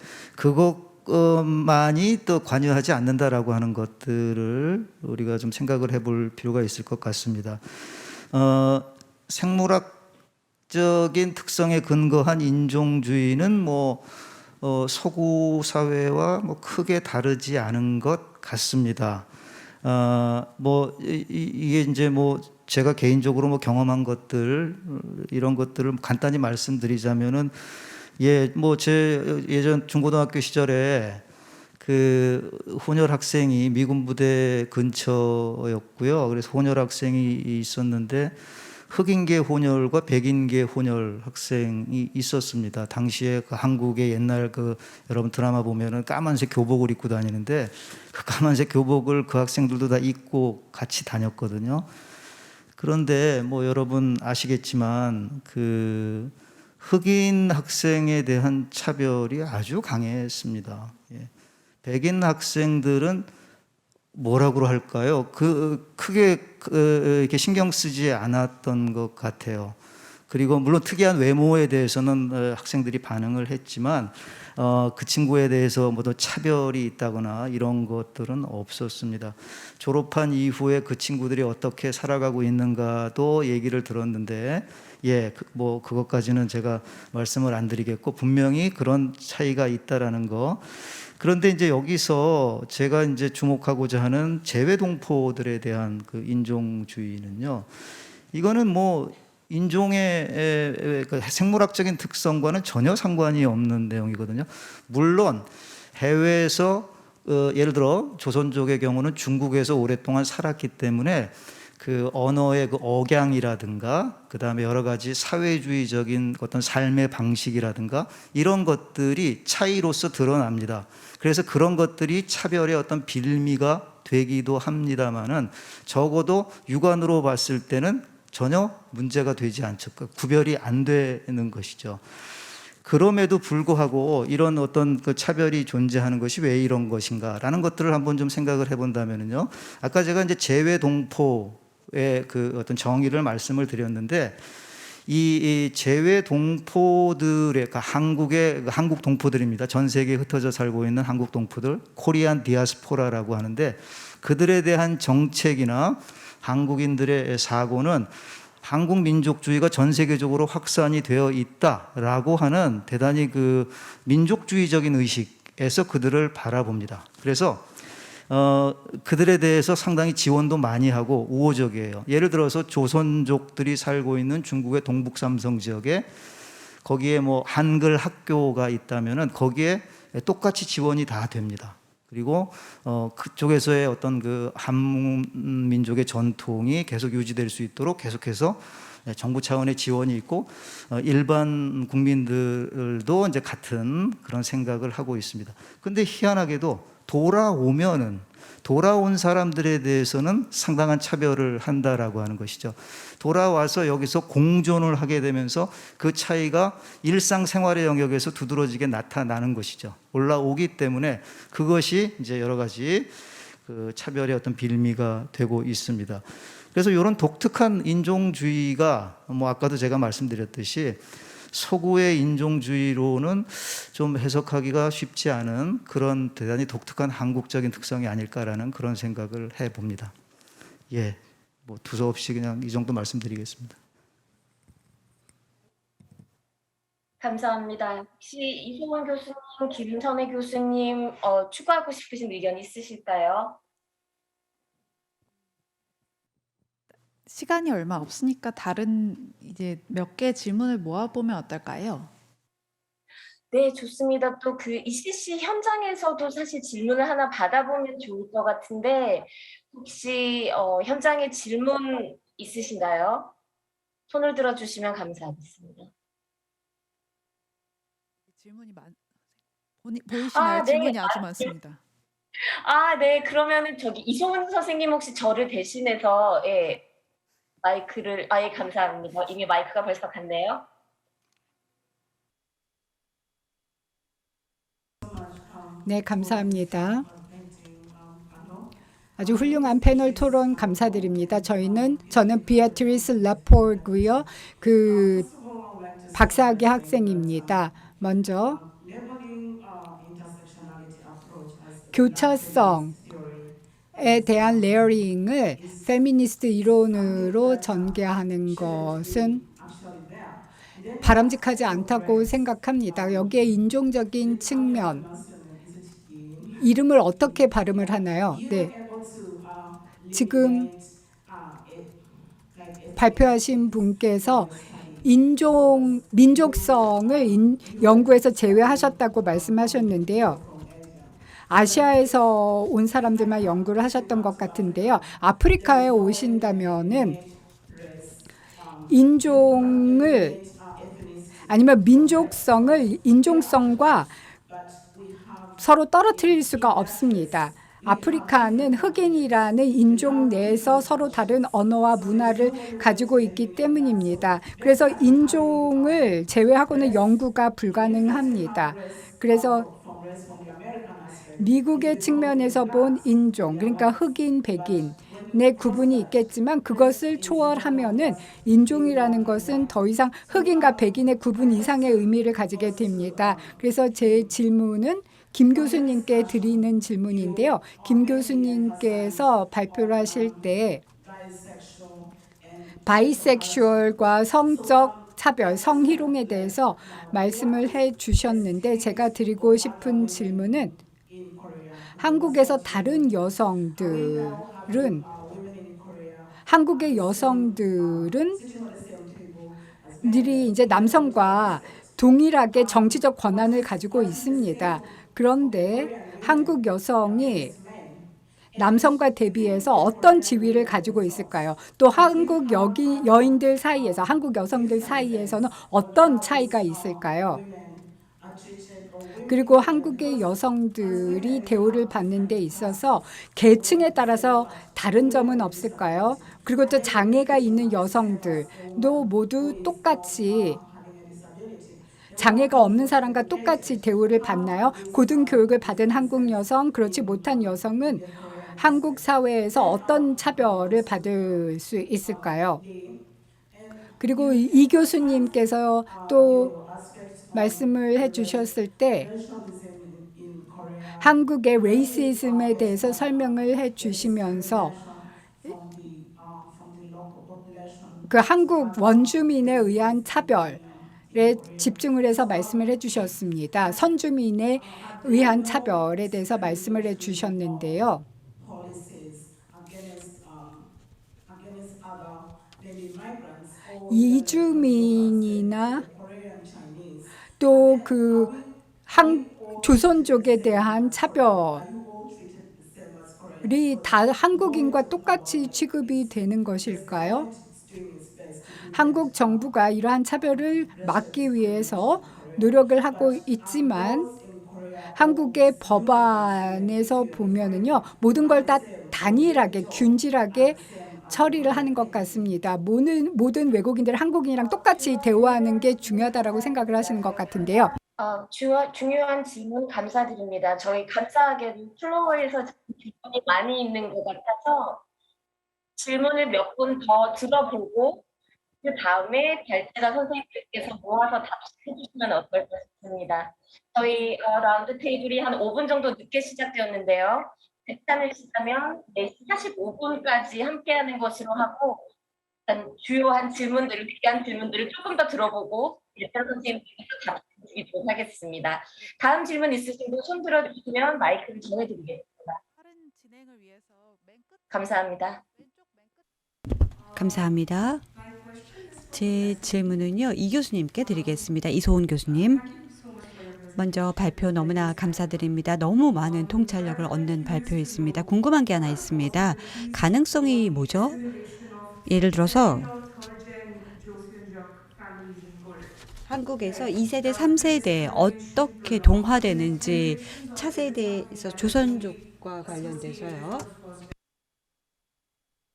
한국만이 또 관여하지 않는다라고 하는 것들을 우리가 좀 생각을 해볼 필요가 있을 것 같습니다. 생물학적인 특성에 근거한 인종주의는 서구 사회와 크게 다르지 않은 것 같습니다. 이게 이제 제가 개인적으로 경험한 것들, 이런 것들을 간단히 말씀드리자면은, 제 예전 중고등학교 시절에 그 혼혈 학생이 미군 부대 근처였고요. 그래서 혼혈 학생이 있었는데 흑인계 혼혈과 백인계 혼혈 학생이 있었습니다. 당시에 그 한국의 옛날 여러분 드라마 보면은 까만색 교복을 입고 다니는데 그 까만색 교복을 그 학생들도 다 입고 같이 다녔거든요. 그런데 여러분 아시겠지만 그 흑인 학생에 대한 차별이 아주 강했습니다. 백인 학생들은 뭐라고 할까요? 크게 이렇게 신경 쓰지 않았던 것 같아요. 그리고 물론 특이한 외모에 대해서는 학생들이 반응을 했지만 그 친구에 대해서 차별이 있다거나 이런 것들은 없었습니다. 졸업한 이후에 그 친구들이 어떻게 살아가고 있는가도 얘기를 들었는데 그것까지는 제가 말씀을 안 드리겠고 분명히 그런 차이가 있다라는 거. 그런데 이제 여기서 제가 이제 주목하고자 하는 재외동포들에 대한 그 인종주의는요. 이거는 인종의 생물학적인 특성과는 전혀 상관이 없는 내용이거든요. 물론 해외에서 예를 들어 조선족의 경우는 중국에서 오랫동안 살았기 때문에 그 언어의 그 억양이라든가 그다음에 여러 가지 사회주의적인 어떤 삶의 방식이라든가 이런 것들이 차이로서 드러납니다. 그래서 그런 것들이 것들이 어떤 빌미가 되기도 합니다만은 적어도 육안으로 봤을 때는 전혀 문제가 되지 않죠. 구별이 안 되는 것이죠. 그럼에도 불구하고 이런 어떤 그 차별이 존재하는 것이 왜 이런 것인가라는 것들을 한번 좀 생각을 해본다면요. 아까 제가 이제 재외동포의 그 어떤 정의를 말씀을 드렸는데 이 재외동포들의 한국 동포들입니다. 전 세계에 흩어져 살고 있는 한국 동포들, 코리안 디아스포라라고 하는데 그들에 대한 정책이나 한국인들의 사고는 한국 민족주의가 전 세계적으로 확산이 되어 있다라고 하는 대단히 그 민족주의적인 의식에서 그들을 바라봅니다. 그래서 그들에 대해서 상당히 지원도 많이 하고 우호적이에요. 예를 들어서 조선족들이 살고 있는 중국의 동북 삼성 지역에 거기에 한글 학교가 있다면은 거기에 똑같이 지원이 다 됩니다. 그리고 그쪽에서의 어떤 그 한민족의 전통이 계속 유지될 수 있도록 계속해서 정부 차원의 지원이 있고 일반 국민들도 이제 같은 그런 생각을 하고 있습니다. 근데 희한하게도 돌아온 사람들에 대해서는 상당한 차별을 한다라고 하는 것이죠. 돌아와서 여기서 공존을 하게 되면서 그 차이가 일상생활의 영역에서 두드러지게 나타나는 것이죠. 올라오기 때문에 그것이 이제 여러 가지 그 차별의 어떤 빌미가 되고 있습니다. 그래서 이런 독특한 인종주의가 아까도 제가 말씀드렸듯이 서구의 인종주의로는 좀 해석하기가 쉽지 않은 그런 대단히 독특한 한국적인 특성이 아닐까라는 그런 생각을 해봅니다. 두서없이 그냥 이 정도 말씀드리겠습니다. 감사합니다. 혹시 이승원 교수님, 김선혜 교수님 추가하고 싶으신 의견 있으실까요? 시간이 얼마 없으니까 다른 이제 몇 개 질문을 모아보면 어떨까요? 네, 좋습니다. 또 그 ECC 현장에서도 사실 질문을 하나 받아보면 좋을 것 같은데 혹시 현장에 질문 있으신가요? 손을 들어주시면 감사하겠습니다. 질문이 보이시나요? 네. 질문이 아주 많습니다. 네. 그러면은 저기 이송은 선생님 혹시 저를 대신해서 마이크를 감사합니다. 이미 마이크가 벌써 갔네요. 네, 감사합니다. 아주 훌륭한 패널 토론 감사드립니다. 저는 비아트리스 라포르고요. 그 박사학위 학생입니다. 먼저 교차성에 대한 레이어링을 페미니스트 이론으로 전개하는 것은 바람직하지 않다고 생각합니다. 여기에 인종적인 측면, 이름을 어떻게 발음을 하나요? 네. 지금 발표하신 분께서 민족성을 연구에서 제외하셨다고 말씀하셨는데요. 아시아에서 온 사람들만 연구를 하셨던 것 같은데요. 아프리카에 오신다면은 인종을 아니면 민족성을 인종성과 서로 떨어뜨릴 수가 없습니다. 아프리카는 흑인이라는 인종 내에서 서로 다른 언어와 문화를 가지고 있기 때문입니다. 그래서 인종을 제외하고는 연구가 불가능합니다. 그래서 미국의 측면에서 본 인종, 그러니까 흑인, 백인의 구분이 있겠지만 그것을 초월하면은 인종이라는 것은 더 이상 흑인과 백인의 구분 이상의 의미를 가지게 됩니다. 그래서 제 질문은 김 교수님께 드리는 질문인데요. 김 교수님께서 발표를 하실 때 바이섹슈얼과 성적 차별, 성희롱에 대해서 말씀을 해 주셨는데 제가 드리고 싶은 질문은 한국의 여성들은 이제 남성과 동일하게 정치적 권한을 가지고 있습니다. 그런데 한국 여성이 남성과 대비해서 어떤 지위를 가지고 있을까요? 또 한국 여인들 사이에서, 한국 여성들 사이에서는 어떤 차이가 있을까요? 그리고 한국의 여성들이 대우를 받는 데 있어서 계층에 따라서 다른 점은 없을까요? 그리고 또 장애가 있는 여성들도 모두 똑같이 장애가 없는 사람과 똑같이 대우를 받나요? 고등교육을 받은 한국 여성, 그렇지 못한 여성은 한국 사회에서 어떤 차별을 받을 수 있을까요? 그리고 이 교수님께서 또 말씀을 해주셨을 때 한국의 레이시즘에 대해서 설명을 해주시면서 그 한국 원주민에 의한 차별에 집중을 해서 말씀을 해주셨습니다. 선주민에 의한 차별에 대해서 말씀을 해주셨는데요. 이주민이나 또 그 조선족에 대한 차별이 다 한국인과 똑같이 취급이 되는 것일까요? 한국 정부가 이러한 차별을 막기 위해서 노력을 하고 있지만 한국의 법안에서 보면은요, 모든 걸 다 단일하게 균질하게 처리를 하는 것 같습니다. 모든 외국인들 한국인이랑 똑같이 대우하는 게 중요하다라고 생각을 하시는 것 같은데요. 중요한 질문 감사드립니다. 저희 감사하게도 플로어에서 질문이 많이 있는 것 같아서 질문을 몇 분 더 들어보고 그 다음에 발제자 선생님들께서 모아서 답해 주시면 어떨까 싶습니다. 저희 라운드 테이블이 한 5분 정도 늦게 시작되었는데요. 괜찮으시다면 4시 45분까지 함께하는 것으로 하고 일단 주요한 질문들을, 귀한 질문들을 조금 더 들어보고 발제자 선생님께서 답해 드리도록 하겠습니다. 다음 질문 있으신 분 손 들어주시면 마이크를 전해드리겠습니다. 감사합니다. 감사합니다. 제 질문은요, 이 교수님께 드리겠습니다. 이소은 교수님. 먼저 발표 너무나 감사드립니다. 너무 많은 통찰력을 얻는 발표였습니다. 궁금한 게 하나 있습니다. 가능성이 뭐죠? 예를 들어서 한국에서 2세대, 3세대 어떻게 동화되는지 차세대에서 조선족과 관련돼서요.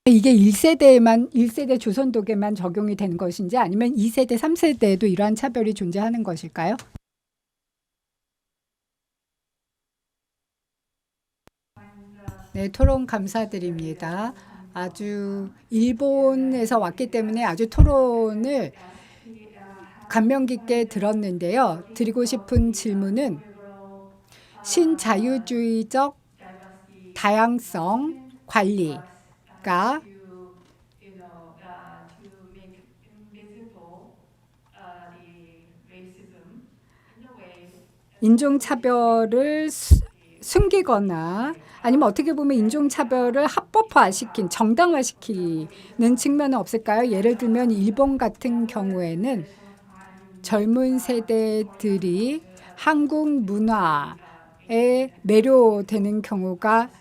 이게 1세대 조선독에만 적용이 되는 것인지 아니면 2세대, 3세대에도 이러한 차별이 존재하는 것일까요? 네, 토론 감사드립니다. 아주 일본에서 왔기 때문에 아주 토론을 감명 깊게 들었는데요. 드리고 싶은 질문은 신자유주의적 다양성 관리가 인종차별을 숨기거나 아니면 어떻게 보면 인종차별을 합법화시킨, 정당화시키는 측면은 없을까요? 예를 들면 일본 같은 경우에는 젊은 세대들이 한국 문화에 매료되는 경우가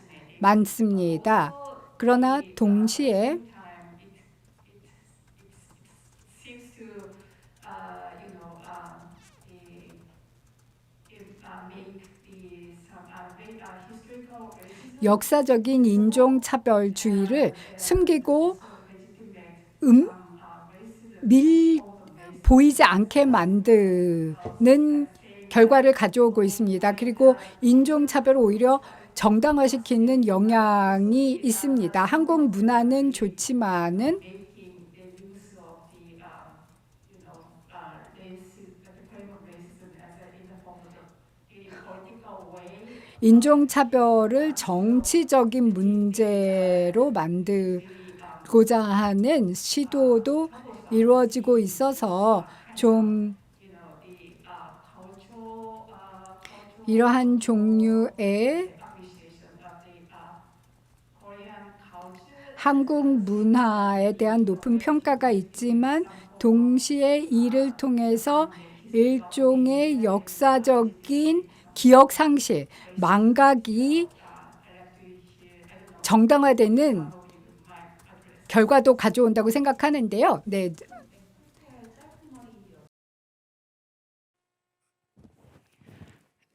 많습니다. 그러나 동시에 역사적인 인종차별주의를 숨기고 보이지 않게 만드는 결과를 가져오고 있습니다. 그리고 인종차별을 오히려 정당화시키는 영향이 있습니다. 한국 문화는 좋지만은 인종차별을 정치적인 문제로 만들고자 하는 시도도 이루어지고 있어서 좀 이러한 종류의 한국 문화에 대한 높은 평가가 있지만 동시에 이를 통해서 일종의 역사적인 기억 상실, 망각이 정당화되는 결과도 가져온다고 생각하는데요. 네.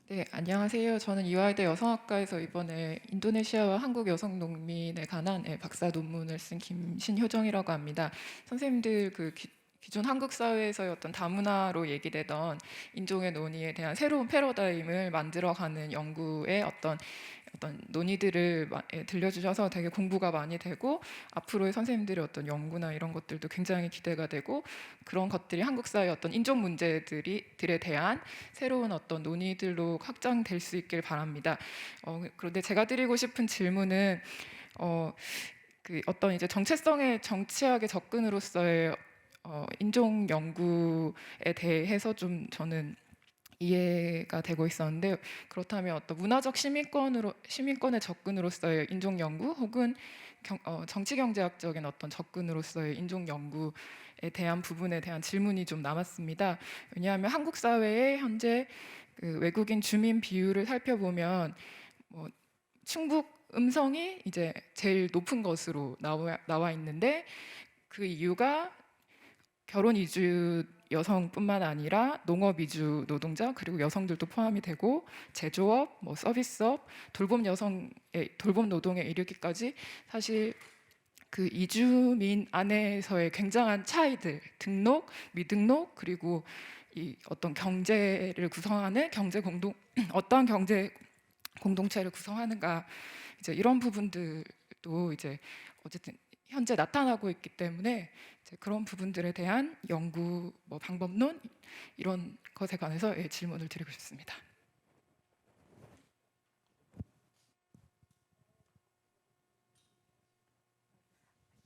네, 안녕하세요. 저는 이화여대 여성학과에서 이번에 인도네시아와 한국 여성 농민에 관한 박사 논문을 쓴 김신효정이라고 합니다. 선생님들 기존 한국 사회에서의 어떤 다문화로 얘기되던 인종의 논의에 대한 새로운 패러다임을 만들어가는 연구의 어떤 논의들을 들려주셔서 되게 공부가 많이 되고 앞으로의 선생님들의 어떤 연구나 이런 것들도 굉장히 기대가 되고 그런 것들이 한국 사회의 어떤 인종 문제들에 대한 새로운 어떤 논의들로 확장될 수 있길 바랍니다. 그런데 제가 드리고 싶은 질문은 어떤 이제 정치학의 접근으로서의 인종 연구에 대해서 좀 저는 이해가 되고 있었는데 그렇다면 어떤 문화적 시민권의 접근으로서의 인종 연구 혹은 정치 경제학적인 어떤 접근으로서의 인종 연구에 대한 부분에 대한 질문이 좀 남았습니다. 왜냐하면 한국 사회의 현재 외국인 주민 비율을 살펴보면 충북 음성이 이제 제일 높은 것으로 나와 있는데 그 이유가 결혼 이주 여성뿐만 아니라 농업 이주 노동자 그리고 여성들도 포함이 되고 제조업, 서비스업, 돌봄 노동에 이르기까지 사실 그 이주민 안에서의 굉장한 차이들, 등록, 미등록 그리고 이 어떤 경제를 구성하는 어떠한 경제 공동체를 구성하는가 이제 이런 부분들도 이제 어쨌든 현재 나타나고 있기 때문에 이제 그런 부분들에 대한 연구, 방법론 이런 것에 관해서 질문을 드리고 싶습니다.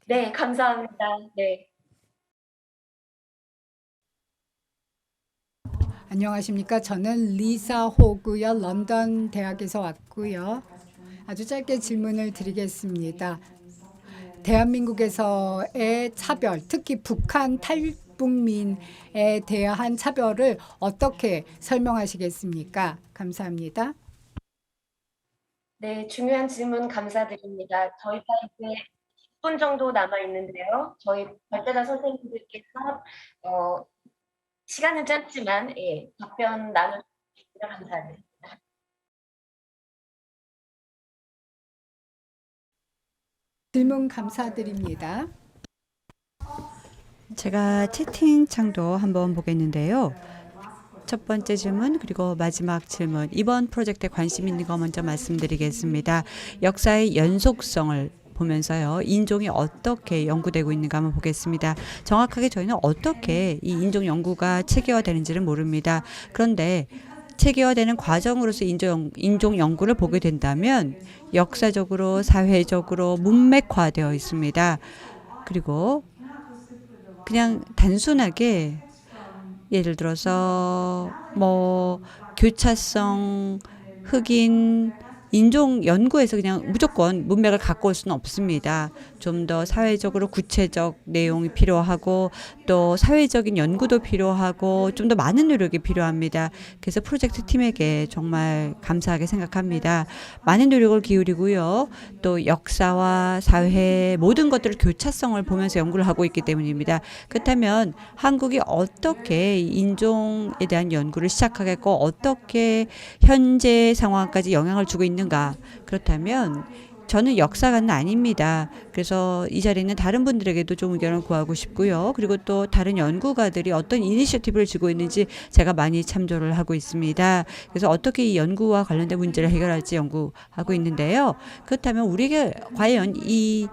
네, 감사합니다. 네. 안녕하십니까. 저는 리사 호고요. 런던 대학에서 왔고요. 아주 짧게 질문을 드리겠습니다. 대한민국에서의 차별, 특히 북한 탈북민에 대한 차별을 어떻게 설명하시겠습니까? 감사합니다. 네, 중요한 질문 감사드립니다. 저희가 이제 10분 정도 남아 있는데요. 저희 발제자 선생님들께서 시간은 짧지만 답변 나눠주시면 감사드립니다. 질문 감사드립니다. 제가 채팅창도 한번 보겠는데요. 첫 번째 질문 그리고 마지막 질문. 이번 프로젝트에 관심 있는 거 먼저 말씀드리겠습니다. 역사의 연속성을 보면서요. 인종이 어떻게 연구되고 있는가 한번 보겠습니다. 정확하게 저희는 어떻게 이 인종 연구가 체계화되는지를 모릅니다. 그런데 체계화되는 과정으로서 인종 연구를 보게 된다면 역사적으로 사회적으로 문맥화되어 있습니다. 그리고 그냥 단순하게 예를 들어서 뭐 교차성, 흑인, 인종 연구에서 그냥 무조건 문맥을 갖고 올 수는 없습니다. 좀 더 사회적으로 구체적 내용이 필요하고 또 사회적인 연구도 필요하고 좀 더 많은 노력이 필요합니다. 그래서 프로젝트 팀에게 정말 감사하게 생각합니다. 많은 노력을 기울이고요. 또 역사와 사회 모든 것들을 교차성을 보면서 연구를 하고 있기 때문입니다. 그렇다면 한국이 어떻게 인종에 대한 연구를 시작하겠고 어떻게 현재 상황까지 영향을 주고 있는가? 그렇다면 저는 역사가는 아닙니다. 그래서 이 자리에 있는 다른 분들에게도 좀 의견을 구하고 싶고요. 그리고 또 다른 연구가들이 어떤 이니셔티브를 쥐고 있는지 제가 많이 참조를 하고 있습니다. 그래서 어떻게 이 연구와 관련된 문제를 해결할지 연구하고 있는데요. 그렇다면 우리가 과연 이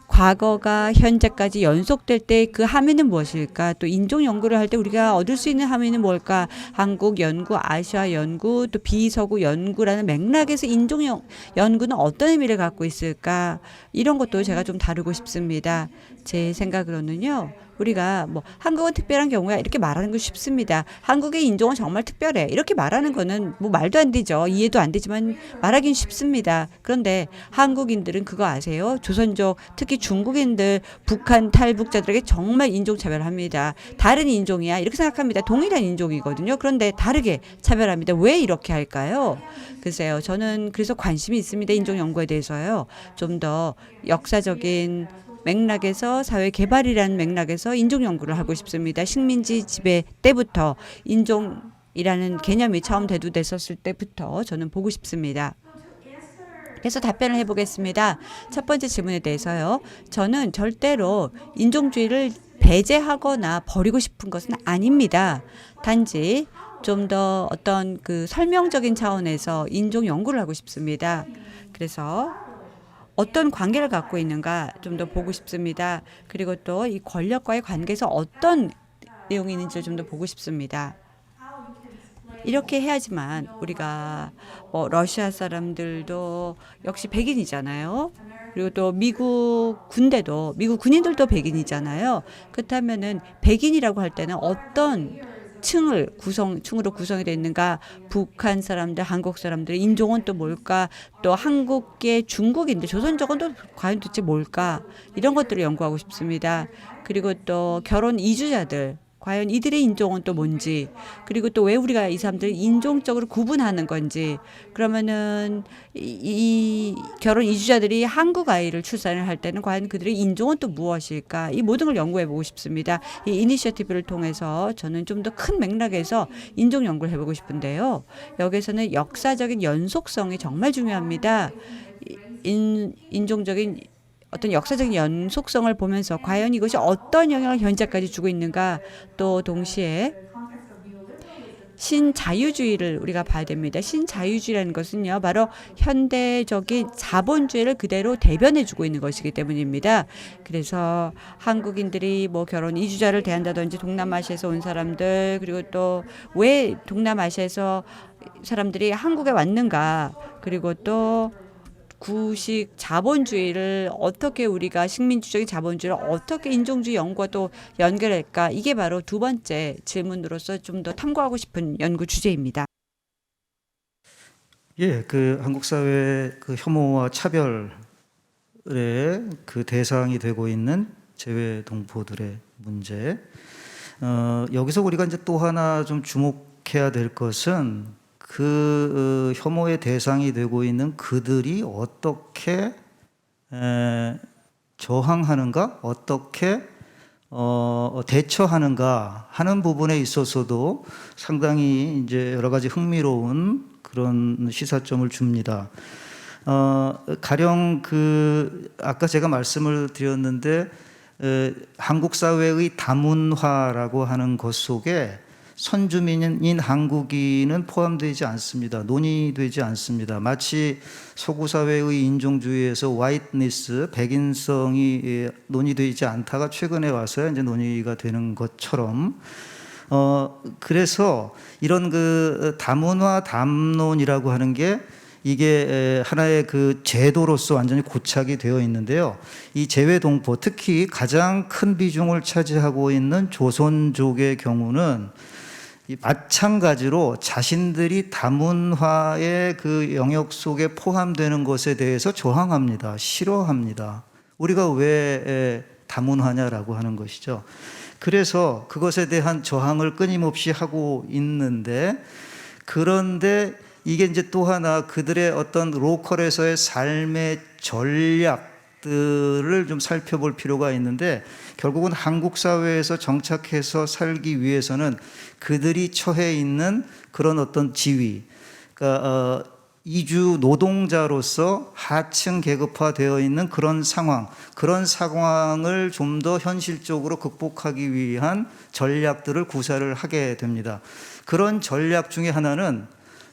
과거가 현재까지 연속될 때 그 함의는 무엇일까? 또 인종 연구를 할 때 우리가 얻을 수 있는 함의는 뭘까? 한국 연구, 아시아 연구, 또 비서구 연구라는 맥락에서 인종 연구는 어떤 의미를 갖고 있을까? 이런 것도 제가 좀 다루고 싶습니다. 제 생각으로는요. 우리가 뭐 한국은 특별한 경우야 이렇게 말하는 거 쉽습니다. 한국의 인종은 정말 특별해. 이렇게 말하는 거는 뭐 말도 안 되죠. 이해도 안 되지만 말하긴 쉽습니다. 그런데 한국인들은 그거 아세요? 조선족 특히 중국인들 북한 탈북자들에게 정말 인종차별합니다. 다른 인종이야 이렇게 생각합니다. 동일한 인종이거든요. 그런데 다르게 차별합니다. 왜 이렇게 할까요? 글쎄요. 저는 그래서 관심이 있습니다. 인종 연구에 대해서요. 좀 더 역사적인 맥락에서 사회 개발이라는 맥락에서 인종 연구를 하고 싶습니다. 식민지 지배 때부터 인종이라는 개념이 처음 대두됐었을 때부터 저는 보고 싶습니다. 그래서 답변을 해보겠습니다. 첫 번째 질문에 대해서요. 저는 절대로 인종주의를 배제하거나 버리고 싶은 것은 아닙니다. 단지 좀 더 어떤 그 설명적인 차원에서 인종 연구를 하고 싶습니다. 그래서 어떤 관계를 갖고 있는가 좀 더 보고 싶습니다. 그리고 또 이 권력과의 관계에서 어떤 내용이 있는지 좀 더 보고 싶습니다. 이렇게 해야지만 우리가 뭐 러시아 사람들도 역시 백인이잖아요. 그리고 또 미국 군대도 미국 군인들도 백인이잖아요. 그렇다면은 백인이라고 할 때는 어떤 층으로 구성이 되어 있는가? 북한 사람들, 한국 사람들, 인종은 또 뭘까? 또 한국계 중국인들, 조선족은 또 과연 도대체 뭘까? 이런 것들을 연구하고 싶습니다. 그리고 또 결혼 이주자들, 과연 이들의 인종은 또 뭔지, 그리고 또 왜 우리가 이 사람들을 인종적으로 구분하는 건지, 그러면은 이 결혼 이주자들이 한국 아이를 출산을 할 때는 과연 그들의 인종은 또 무엇일까? 이 모든 걸 연구해 보고 싶습니다. 이 이니셔티브를 통해서 저는 좀 더 큰 맥락에서 인종 연구를 해보고 싶은데요. 여기서는 역사적인 연속성이 정말 중요합니다. 인종적인 어떤 역사적인 연속성을 보면서 과연 이것이 어떤 영향을 현재까지 주고 있는가, 또 동시에 신자유주의를 우리가 봐야 됩니다. 신자유주의라는 것은요, 바로 현대적인 자본주의를 그대로 대변해주고 있는 것이기 때문입니다. 그래서 한국인들이 뭐 결혼 이주자를 대한다든지 동남아시아에서 온 사람들, 그리고 또 왜 동남아시아에서 사람들이 한국에 왔는가, 그리고 또 구식 자본주의를 어떻게 우리가 식민주적인 자본주의를 어떻게 인종주의 연구와 또 연결할까? 이게 바로 두 번째 질문으로서 좀 더 탐구하고 싶은 연구 주제입니다. 예, 그 한국 사회 그 혐오와 차별의 그 대상이 되고 있는 재외 동포들의 문제. 여기서 우리가 이제 또 하나 좀 주목해야 될 것은 그 혐오의 대상이 되고 있는 그들이 어떻게 저항하는가, 어떻게 대처하는가 하는 부분에 있어서도 상당히 이제 여러 가지 흥미로운 그런 시사점을 줍니다. 가령 그 아까 제가 말씀을 드렸는데 한국 사회의 다문화라고 하는 것 속에 선주민인 한국인은 포함되지 않습니다. 논의되지 않습니다. 마치 서구 사회의 인종주의에서 화이트니스, 백인성이 논의되지 않다가 최근에 와서 이제 논의가 되는 것처럼 그래서 이런 그 다문화 담론이라고 하는 게 이게 하나의 그 제도로서 완전히 고착이 되어 있는데요. 이 재외동포, 특히 가장 큰 비중을 차지하고 있는 조선족의 경우는 마찬가지로 자신들이 다문화의 그 영역 속에 포함되는 것에 대해서 저항합니다. 싫어합니다. 우리가 왜 다문화냐라고 하는 것이죠. 그래서 그것에 대한 저항을 끊임없이 하고 있는데, 그런데 이게 이제 또 하나 그들의 어떤 로컬에서의 삶의 전략들을 좀 살펴볼 필요가 있는데, 결국은 한국 사회에서 정착해서 살기 위해서는 그들이 처해 있는 그런 어떤 지위, 그러니까 이주 노동자로서 하층 계급화되어 있는 그런 상황을 좀 더 현실적으로 극복하기 위한 전략들을 구사를 하게 됩니다. 그런 전략 중에 하나는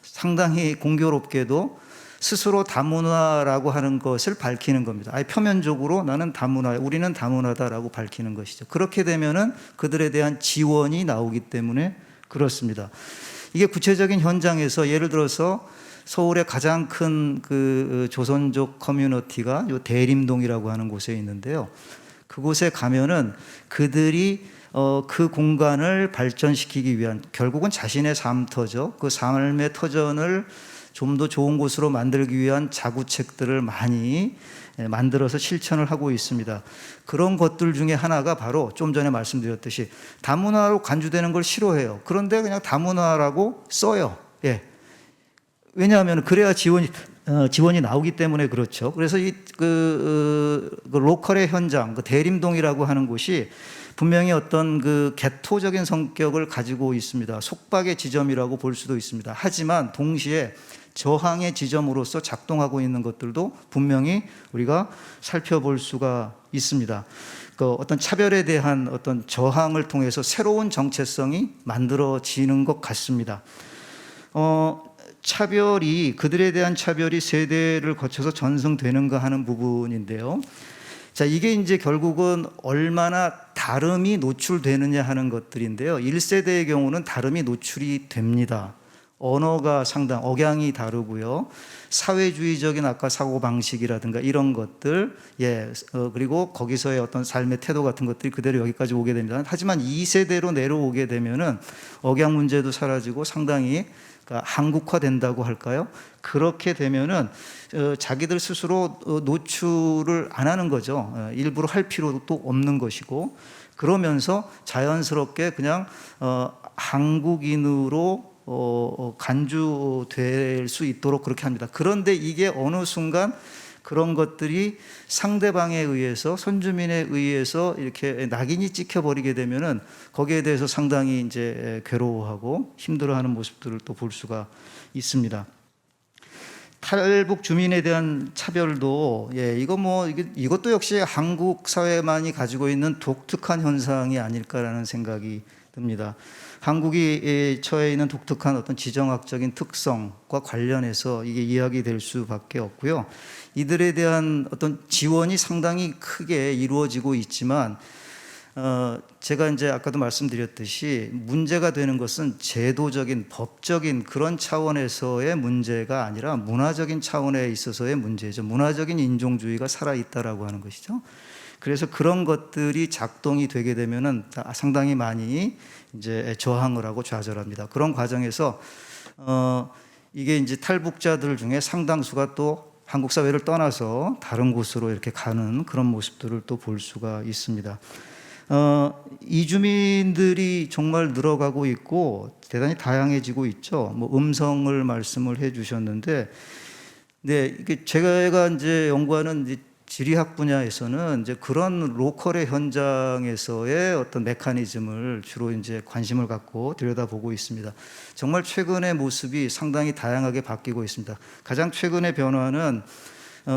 상당히 공교롭게도 스스로 다문화라고 하는 것을 밝히는 겁니다. 아예 표면적으로 나는 다문화, 우리는 다문화다라고 밝히는 것이죠. 그렇게 되면은 그들에 대한 지원이 나오기 때문에 그렇습니다. 이게 구체적인 현장에서 예를 들어서 서울의 가장 큰 그 조선족 커뮤니티가 요 대림동이라고 하는 곳에 있는데요. 그곳에 가면은 그들이 그 공간을 발전시키기 위한, 결국은 자신의 삶터죠. 그 삶의 터전을 좀 더 좋은 곳으로 만들기 위한 자구책들을 많이 만들어서 실천을 하고 있습니다. 그런 것들 중에 하나가 바로 좀 전에 말씀드렸듯이 다문화로 간주되는 걸 싫어해요. 그런데 그냥 다문화라고 써요. 예. 왜냐하면 그래야 지원이 나오기 때문에 그렇죠. 그래서 그 로컬의 현장, 그 대림동이라고 하는 곳이 분명히 어떤 그 개토적인 성격을 가지고 있습니다. 속박의 지점이라고 볼 수도 있습니다. 하지만 동시에 저항의 지점으로서 작동하고 있는 것들도 분명히 우리가 살펴볼 수가 있습니다. 그 어떤 차별에 대한 어떤 저항을 통해서 새로운 정체성이 만들어지는 것 같습니다. 그들에 대한 차별이 세대를 거쳐서 전승되는가 하는 부분인데요. 자, 이게 이제 결국은 얼마나 다름이 노출되느냐 하는 것들인데요. 1세대의 경우는 다름이 노출이 됩니다. 언어가 억양이 다르고요. 사회주의적인 아까 사고방식이라든가 이런 것들, 그리고 거기서의 어떤 삶의 태도 같은 것들이 그대로 여기까지 오게 됩니다. 하지만 2세대로 내려오게 되면은 억양 문제도 사라지고 상당히 한국화된다고 할까요? 그렇게 되면은 자기들 스스로 노출을 안 하는 거죠. 일부러 할 필요도 없는 것이고, 그러면서 자연스럽게 그냥 한국인으로 간주될 수 있도록 그렇게 합니다. 그런데 이게 어느 순간 그런 것들이 상대방에 의해서, 선주민에 의해서 이렇게 낙인이 찍혀버리게 되면은 거기에 대해서 상당히 이제 괴로워하고 힘들어하는 모습들을 또 볼 수가 있습니다. 탈북 주민에 대한 차별도 이것도 역시 한국 사회만이 가지고 있는 독특한 현상이 아닐까라는 생각이 듭니다. 한국이 처해 있는 독특한 어떤 지정학적인 특성과 관련해서 이게 이야기될 수밖에 없고요. 이들에 대한 어떤 지원이 상당히 크게 이루어지고 있지만, 제가 이제 아까도 말씀드렸듯이 문제가 되는 것은 제도적인, 법적인 그런 차원에서의 문제가 아니라 문화적인 차원에 있어서의 문제죠. 문화적인 인종주의가 살아있다라고 하는 것이죠. 그래서 그런 것들이 작동이 되게 되면은 상당히 많이 이제 저항을 하고 좌절합니다. 그런 과정에서 이게 이제 탈북자들 중에 상당수가 또 한국 사회를 떠나서 다른 곳으로 이렇게 가는 그런 모습들을 또 볼 수가 있습니다. 이주민들이 정말 늘어가고 있고 대단히 다양해지고 있죠. 뭐 음성을 말씀을 해주셨는데, 이게 제가 이제 연구하는 이제 지리학 분야에서는 이제 그런 로컬의 현장에서의 어떤 메커니즘을 주로 이제 관심을 갖고 들여다보고 있습니다. 정말 최근의 모습이 상당히 다양하게 바뀌고 있습니다. 가장 최근의 변화는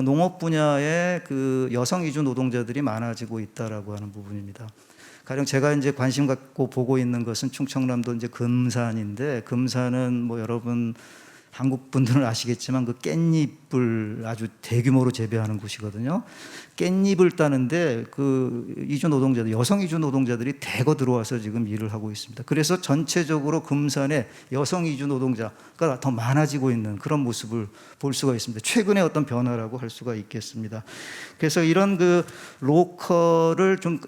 농업 분야에 그 여성 이주 노동자들이 많아지고 있다라고 하는 부분입니다. 가령 제가 이제 관심 갖고 보고 있는 것은 충청남도 이제 금산인데, 금산은 뭐 여러분 한국 분들은 아시겠지만 그 깻잎을 아주 대규모로 재배하는 곳이거든요. 깻잎을 따는데 그 이주 노동자들, 여성 이주 노동자들이 대거 들어와서 지금 일을 하고 있습니다. 그래서 전체적으로 금산에 여성 이주 노동자가 더 많아지고 있는 그런 모습을 볼 수가 있습니다. 최근의 어떤 변화라고 할 수가 있겠습니다. 그래서 이런 그 로컬을 좀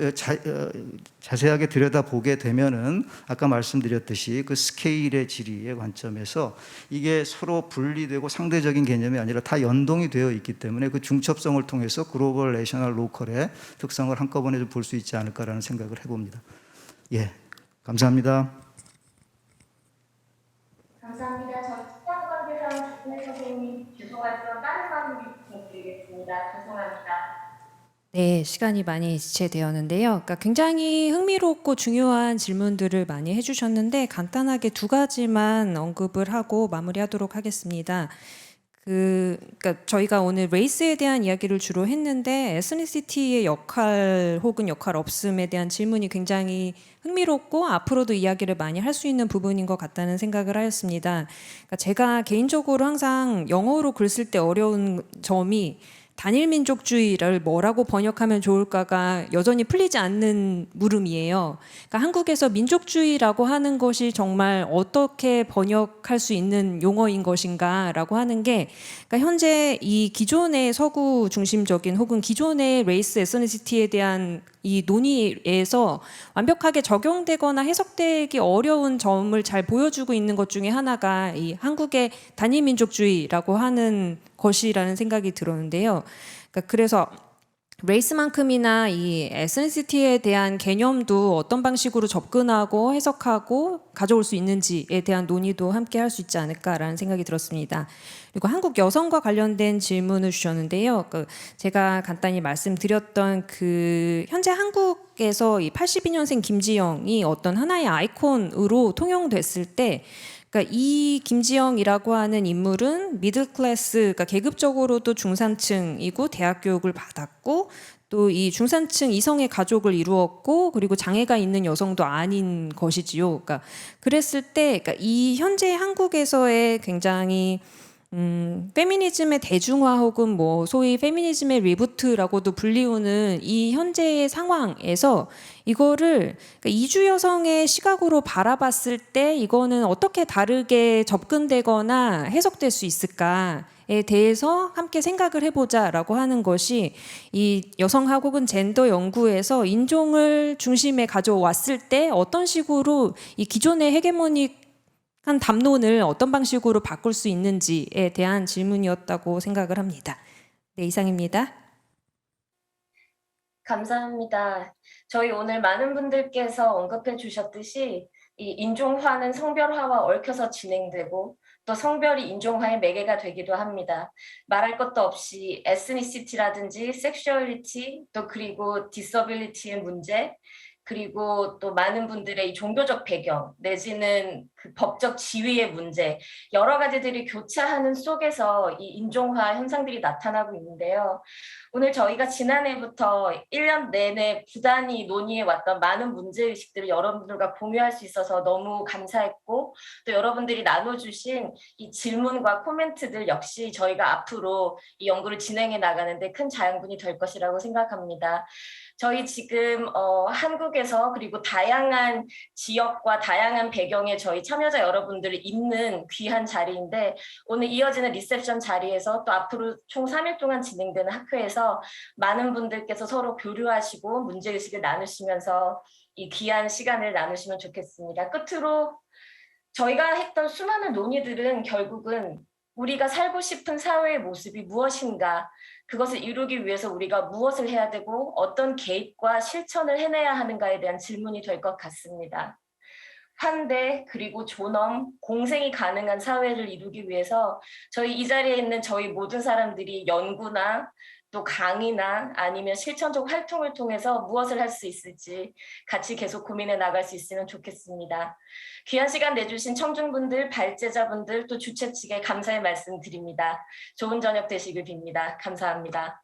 자세하게 들여다보게 되면은 아까 말씀드렸듯이 그 스케일의 지리의 관점에서 이게 서로 분리되고 상대적인 개념이 아니라 다 연동이 되어 있기 때문에 그 중첩성을 통해서 글로벌, 내셔널, 로컬의 특성을 한꺼번에 볼 수 있지 않을까라는 생각을 해봅니다. 예, 감사합니다. 감사합니다. 저 시간 관계상 조진혜 선생님 죄송하지만 다른 마무리 부탁드리겠습니다. 죄송합니다. 네, 시간이 많이 지체되었는데요. 그러니까 굉장히 흥미롭고 중요한 질문들을 많이 해주셨는데 간단하게 두 가지만 언급을 하고 마무리하도록 하겠습니다. 그러니까 저희가 오늘 레이스에 대한 이야기를 주로 했는데 에스니시티의 역할 혹은 역할 없음에 대한 질문이 굉장히 흥미롭고 앞으로도 이야기를 많이 할 수 있는 부분인 것 같다는 생각을 하였습니다. 그러니까 제가 개인적으로 항상 영어로 글 쓸 때 어려운 점이 단일 민족주의를 뭐라고 번역하면 좋을까가 여전히 풀리지 않는 물음이에요. 그러니까 한국에서 민족주의라고 하는 것이 정말 어떻게 번역할 수 있는 용어인 것인가라고 하는 게 그러니까 현재 이 기존의 서구 중심적인 혹은 기존의 레이스 에스니시티에 대한 이 논의에서 완벽하게 적용되거나 해석되기 어려운 점을 잘 보여주고 있는 것 중에 하나가 이 한국의 단일민족주의라고 하는 것이라는 생각이 들었는데요. 그러니까 그래서 레이스만큼이나 이 에스니시티에 대한 개념도 어떤 방식으로 접근하고 해석하고 가져올 수 있는지에 대한 논의도 함께 할 수 있지 않을까라는 생각이 들었습니다. 그리고 한국 여성과 관련된 질문을 주셨는데요. 제가 간단히 말씀드렸던 그 현재 한국에서 이 82년생 김지영이 어떤 하나의 아이콘으로 통용됐을 때 그러니까 이 김지영이라고 하는 인물은 미들 클래스, 그러니까 계급적으로도 중산층이고 대학 교육을 받았고 또 이 중산층 이성의 가족을 이루었고 그리고 장애가 있는 여성도 아닌 것이지요. 그러니까 그랬을 때 그러니까 이 현재 한국에서의 굉장히 페미니즘의 대중화 혹은 뭐 소위 페미니즘의 리부트라고도 불리우는 이 현재의 상황에서 이거를 그러니까 이주 여성의 시각으로 바라봤을 때 이거는 어떻게 다르게 접근되거나 해석될 수 있을까에 대해서 함께 생각을 해보자라고 하는 것이 이 여성학 혹은 젠더 연구에서 인종을 중심에 가져왔을 때 어떤 식으로 이 기존의 헤게모닉 한 담론을 어떤 방식으로 바꿀 수 있는지에 대한 질문이었다고 생각을 합니다. 네, 이상입니다. 감사합니다. 저희 오늘 많은 분들께서 언급해 주셨듯이 이 인종화는 성별화와 얽혀서 진행되고 또 성별이 인종화의 매개가 되기도 합니다. 말할 것도 없이 에스니시티라든지 섹슈얼리티 또 그리고 디서빌리티의 문제 그리고 또 많은 분들의 이 종교적 배경 내지는 그 법적 지위의 문제 여러 가지들이 교차하는 속에서 이 인종화 현상들이 나타나고 있는데요. 오늘 저희가 지난해부터 1년 내내 부단히 논의해왔던 많은 문제의식들을 여러분들과 공유할 수 있어서 너무 감사했고 또 여러분들이 나눠주신 이 질문과 코멘트들 역시 저희가 앞으로 이 연구를 진행해 나가는데 큰 자양분이 될 것이라고 생각합니다. 저희 지금 한국에서 그리고 다양한 지역과 다양한 배경의 저희 참여자 여러분들을 잇는 귀한 자리인데 오늘 이어지는 리셉션 자리에서 또 앞으로 총 3일 동안 진행되는 학회에서 많은 분들께서 서로 교류하시고 문제의식을 나누시면서 이 귀한 시간을 나누시면 좋겠습니다. 끝으로 저희가 했던 수많은 논의들은 결국은 우리가 살고 싶은 사회의 모습이 무엇인가 그것을 이루기 위해서 우리가 무엇을 해야 되고 어떤 개입과 실천을 해내야 하는가에 대한 질문이 될 것 같습니다. 환대 그리고 존엄, 공생이 가능한 사회를 이루기 위해서 저희 이 자리에 있는 저희 모든 사람들이 연구나 또 강의나 아니면 실천적 활동을 통해서 무엇을 할 수 있을지 같이 계속 고민해 나갈 수 있으면 좋겠습니다. 귀한 시간 내주신 청중분들, 발제자분들 또 주최 측에 감사의 말씀 드립니다. 좋은 저녁 되시길 빕니다. 감사합니다.